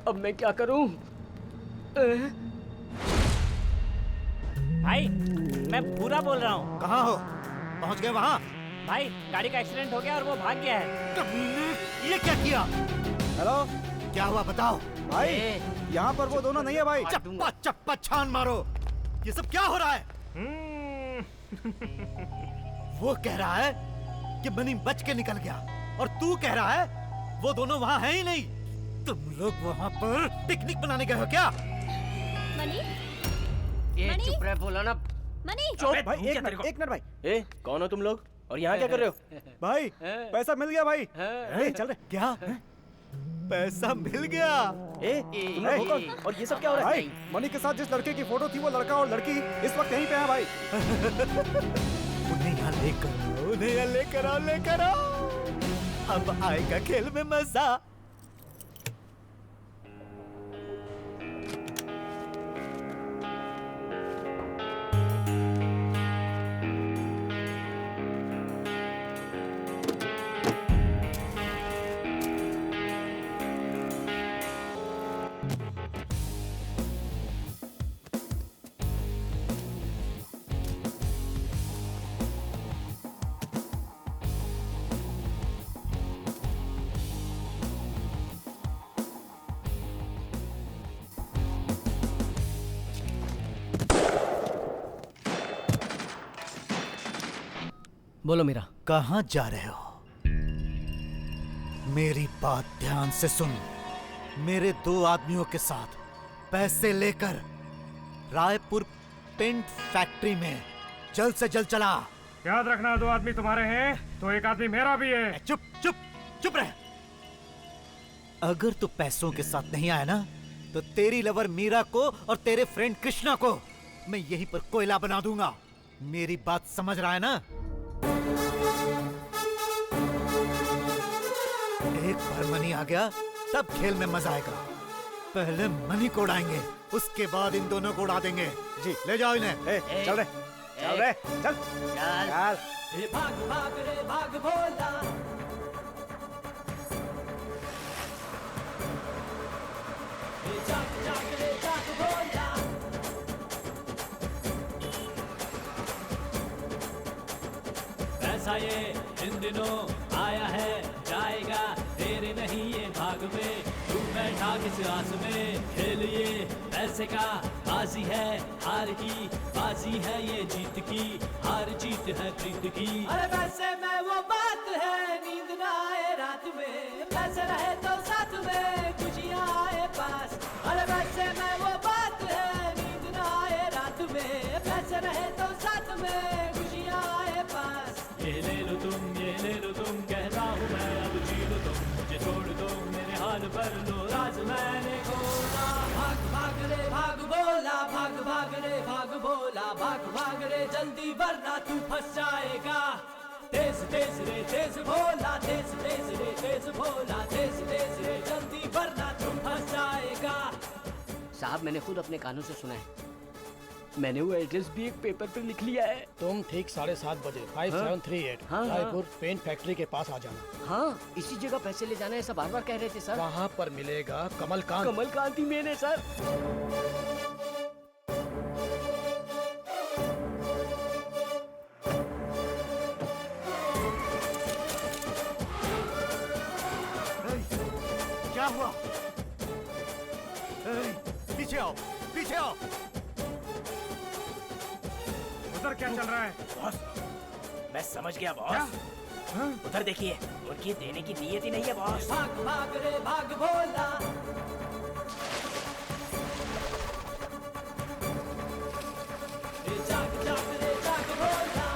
अब मैं क्या करूं? भाई, मैं पूरा बोल रहा हूँ। कहाँ हो? पहुँच गए वहाँ? भाई, गाड़ी का एक्सीडेंट हो गया और वो भाग गया है। ये क्या किया? हेलो, क्या हुआ बताओ? भाई यहाँ पर वो दोनों नहीं है भाई। चप्पा चप्पा छान मारो। ये सब क्या हो रहा है? वो कह रहा है कि मनी बच के निकल गया और तू कह रहा है वो दोनों वहाँ हैं ही नहीं। तुम लोग वहाँ पर पिकनिक बनाने गए हो क्या? मनी? ये मनी? चुप रहे, बोलो ना। मनी? चुप भाई, एक मिनट भाई। ए, कौन हो तुम लोग और यहाँ क्या कर रहे हो? भाई पैसा मिल गया भाई। चल रहे क्या? पैसा मिल गया? तुम लोग हो कौन? और ये सब क्या हो रहा है? भाई मनी के साथ जिस लड़के की फोटो थी वो लड़का और लड़की इस वक्त यहीं पे हैं भाई। उन्हें यहाँ लेकर आओ, लेकर आओ। अब आएगा खेल में मजा। बोलो मीरा। कहाँ जा रहे हो? मेरी बात ध्यान से सुन। मेरे 2 आदमियों के साथ पैसे लेकर रायपुर पेंट फैक्ट्री में जल्द से जल्द चला। याद रखना, 2 आदमी तुम्हारे हैं तो 1 आदमी मेरा भी है। चुप चुप चुप रह। अगर तू पैसों के साथ नहीं आया ना तो तेरी लवर मीरा को और तेरे फ्रेंड कृष्णा को मैं यहीं पर कोयला बना दूंगा। मेरी बात समझ रहा है ना? एक बार मनी आ गया तब खेल में मजा आएगा। पहले मनी को उड़ाएंगे, उसके बाद इन दोनों को उड़ा देंगे। जी ले जाओ इन्हें। चल रहे चल। भाग भाग रे भाग भोला। जाग जाग रे जाग भोला। पैसा ये इन दिनों आया है जाएगा, तेरे नहीं ये भाग में। तू बैठा किस आस में, खेल ये पैसे का बाजी है, हार की बाजी है ये जीत की, हार जीत है प्रीत की। अरे पैसे में वो बात है, नींद ना आए रात में, पैसे रहे तो साथ में, खुशियाँ आए पास। अरे पैसे में वो बात है, नींद ना आए रात में, पैसे रहे तो साथ में, खुशियाँ आए पास। ये ले लो तुम, ये ले लो तुम, कहता हूँ मैं अब जी लो तुम, मुझे छोड़ दो मेरे हाल पर लो राज मैंने खोला। भाग भाग रे भाग बोला, भाग भाग रे भाग बोला, भाग भाग रे जल्दी वरना तू फंस जाएगा। तेज तेज रे तेज भोला, तेज तेज रे तेज भोला, तेज तेज रे जल्दी वरना तू फंस जाएगा। साहब, मैंने खुद अपने कानों से सुना है। मैंने वो एड्रेस भी एक पेपर पर लिख लिया है। तुम ठीक 7:30 बजे 5738 रायपुर पेंट फैक्ट्री के पास आ जाना। हाँ, इसी जगह पैसे ले जाना, ऐसा बार बार कह रहे थे सर। वहाँ पर मिलेगा कमलकांत। कमलकांत ही मैंने सर। क्या हुआ? पीछे आओ, पीछे आओ। उधर क्या चल रहा है? बॉस, मैं समझ गया बॉस। उधर देखिए, उनकी देने की नीयत ही नहीं है बॉस। भाग भाग रे भाग भोला। जाग जाग रे जाग भोला।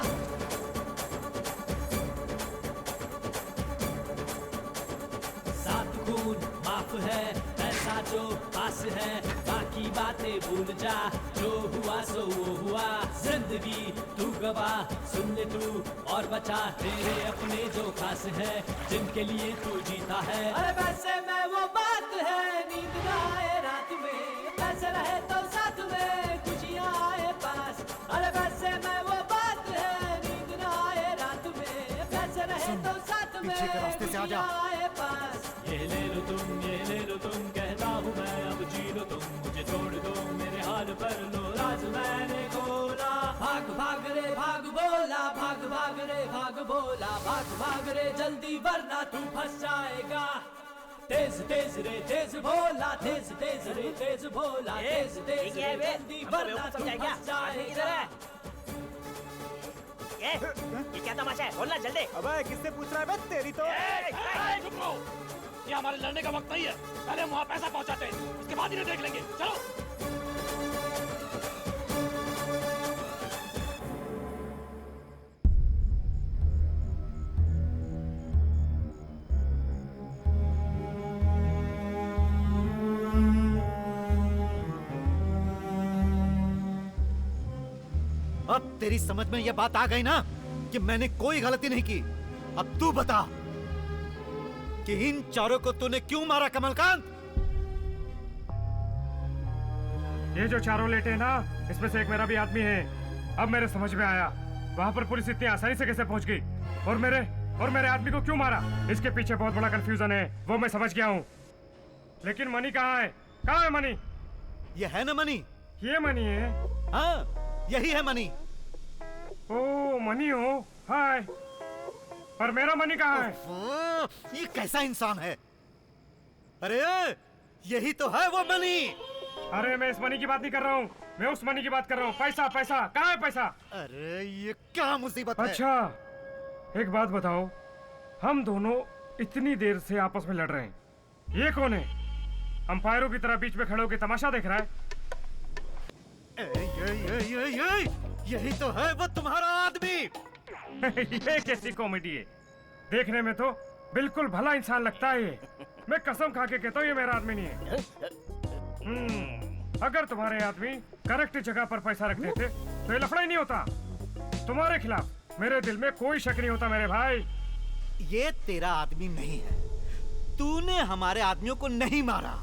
भूल जा, जो हुआ सो वो हुआ, जिंदगी तू गवा, सुन ले तू और बचा, तेरे अपने जो खास है, जिनके लिए तू जीता है। अरे वैसे में वो बात है, नींद ना आए रात में, पैसे रहे तो साथ में, खुशियाँ आए पास। अरे वैसे में वो बात है, नींद ना आए रात में, पैसे रहे तो साथ में, खुशियाँ आए पास। ये ले लो तुम, कहता हूँ मैं, अब जी लो तुम, मुझे छोड़ दो, मेरे हाल पर लो राज मैंने खोला। भाग भाग रे भाग बोला, भाग भाग रे भाग बोला, भाग भाग रे जल्दी वरना तू फंस जाएगा। तेज तेज रे तेज भोला, तेज तेज रे तेज भोला, तेज तेज रे जल्दी वरना तू फंस जाएगा। ये क्या तमाशा है? बोलना जल्दी। अबे किससे पूछ रहा है बे? तेरी तो ये हमारे लड़ने का वक्त नहीं है, पहले हम वहाँ पैसा पहुँचाते हैं, उसके बाद इन्हें देख लेंगे। चलो। अब तेरी समझ में यह बात आ गई ना कि मैंने कोई गलती नहीं की। अब तू बता कि इन चारों को तूने क्यों मारा कमलकांत? ये जो चारों लेटे हैं ना, इसमें से एक मेरा भी आदमी है। अब मेरे समझ में आया वहां पर पुलिस इतनी आसानी से कैसे पहुंच गई और मेरे आदमी को क्यों मारा। इसके पीछे बहुत बड़ा कंफ्यूजन है, वो मैं समझ गया हूँ। लेकिन मनी कहाँ है? कहाँ है मनी? ये है ना मनी? ये मनी है? हाँ, यही है मनी। ओ मनी हो? हाय, पर मेरा मनी कहाँ है? ये कैसा इंसान है? अरे यही तो है वो मनी। अरे मैं इस मनी की बात नहीं कर रहा हूँ, मैं उस मनी की बात कर रहा हूँ। पैसा पैसा कहाँ है पैसा? अरे ये क्या मुसीबत है? अच्छा एक बात बताओ, हम दोनों इतनी देर से आपस में लड़ रहे हैं, ये कौन है? अंपायरों की तरह बीच में खड़े होकर तमाशा देख रहा है। यही तो है वो तुम्हारा आदमी। ये कैसी कॉमेडी है? देखने में तो बिल्कुल भला इंसान लगता है ये। मैं कसम खा के कहता हूँ ये मेरा आदमी नहीं है। अगर तुम्हारे आदमी करेक्ट जगह पर पैसा रख देते तो ये लफड़ा ही नहीं होता। तुम्हारे खिलाफ मेरे दिल में कोई शक नहीं होता मेरे भाई। ये तेरा आदमी नहीं है, तूने हमारे आदमियों को नहीं मारा।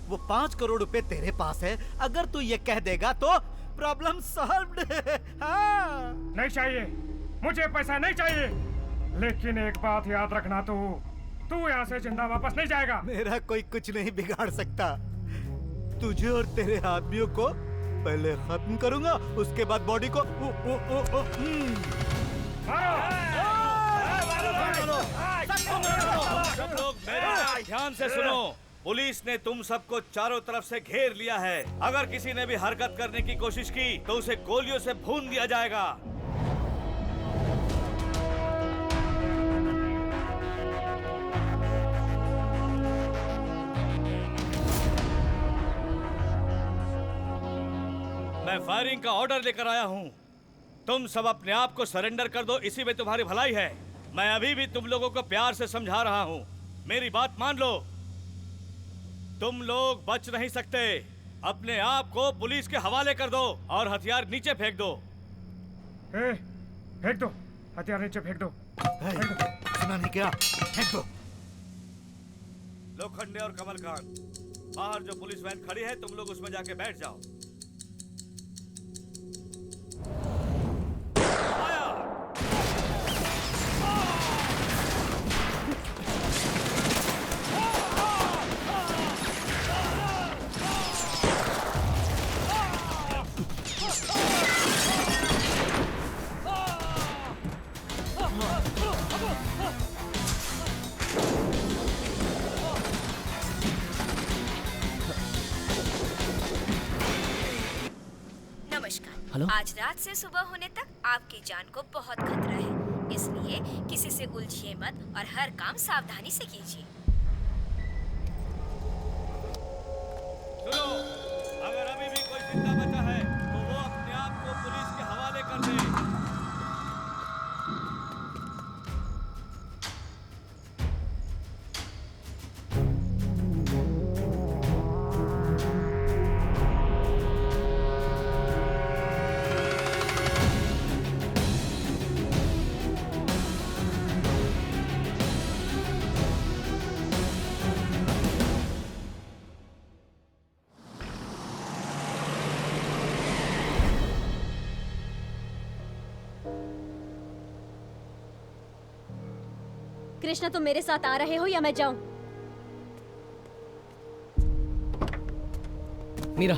वो 5 करोड़ रुपए तेरे पास है, अगर तू ये कह देगा तो प्रॉब्लम सॉल्व्ड है। हाँ। नहीं चाहिए, मुझे पैसा नहीं चाहिए। लेकिन एक बात याद रखना, तू यहाँ से जिंदा वापस नहीं जाएगा। मेरा कोई कुछ नहीं बिगाड़ सकता। तुझे और तेरे आदमियों को पहले खत्म करूंगा, उसके बाद बॉडी को सब लोग मेरी ध्यान से सुनो। पुलिस ने तुम सबको चारों तरफ से घेर लिया है। अगर किसी ने भी हरकत करने की कोशिश की तो उसे गोलियों से भून दिया जाएगा। मैं फायरिंग का ऑर्डर लेकर आया हूं। तुम सब अपने आप को सरेंडर कर दो, इसी में तुम्हारी भलाई है। मैं अभी भी तुम लोगों को प्यार से समझा रहा हूं, मेरी बात मान लो। तुम लोग बच नहीं सकते। अपने आप को पुलिस के हवाले कर दो और हथियार नीचे फेंक दो। फेंक दो हथियार, नीचे फेंक दो। सुना नहीं क्या? फेंक दो। लोखंडे और कमलकांत, बाहर जो पुलिस वैन खड़ी है तुम लोग उसमें जाके बैठ जाओ। नमस्कार। आज रात से सुबह होने तक आपकी जान को बहुत खतरा है, इसलिए किसी से उलझिए मत और हर काम सावधानी से कीजिए। सुनो, अगर अभी भी कोई जिंदा बचा है तो वो अपने आप को पुलिस के हवाले कर दे। कृष्णा, तुम मेरे साथ आ रहे हो या मैं जाऊं? मीरा,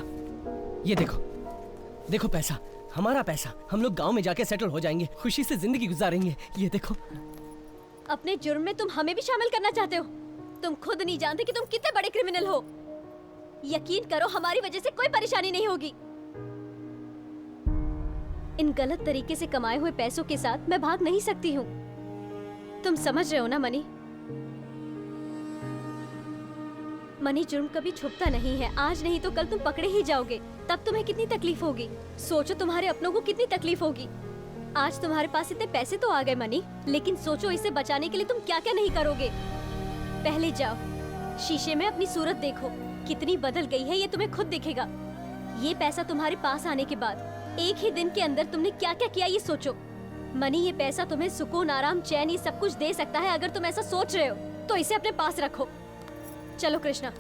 ये देखो, देखो पैसा, हमारा पैसा। हम लोग गांव में जाके सेटल हो जाएंगे, खुशी से जिंदगी गुजारेंगे। ये देखो। अपने जुर्म में तुम हमें भी शामिल करना चाहते हो? तुम खुद नहीं जानते कि तुम कितने बड़े क्रिमिनल हो। यकीन करो, हमारी वजह से कोई परेशानी नहीं होगी। इन गलत तरीके से कमाए हुए पैसों के साथ मैं भाग नहीं सकती हूँ। तुम समझ रहे हो ना मनी? मनी, जुर्म कभी छुपता नहीं है। आज नहीं तो कल तुम पकड़े ही जाओगे। तब तुम्हें कितनी तकलीफ होगी। सोचो तुम्हारे अपनों को कितनी तकलीफ होगी। आज तुम्हारे पास इतने पैसे तो आ गए मनी, लेकिन सोचो इसे बचाने के लिए तुम क्या क्या नहीं करोगे। पहले जाओ, शीशे में अपनी सूरत देखो, कितनी बदल गई है ये तुम्हें खुद दिखेगा। ये पैसा तुम्हारे पास आने के बाद एक ही दिन के अंदर तुमने क्या क्या किया ये सोचो। मनी, ये पैसा तुम्हें सुकून, आराम, चैन, ये सब कुछ दे सकता है। अगर तुम ऐसा सोच रहे हो तो इसे अपने पास रखो। चलो कृष्णा।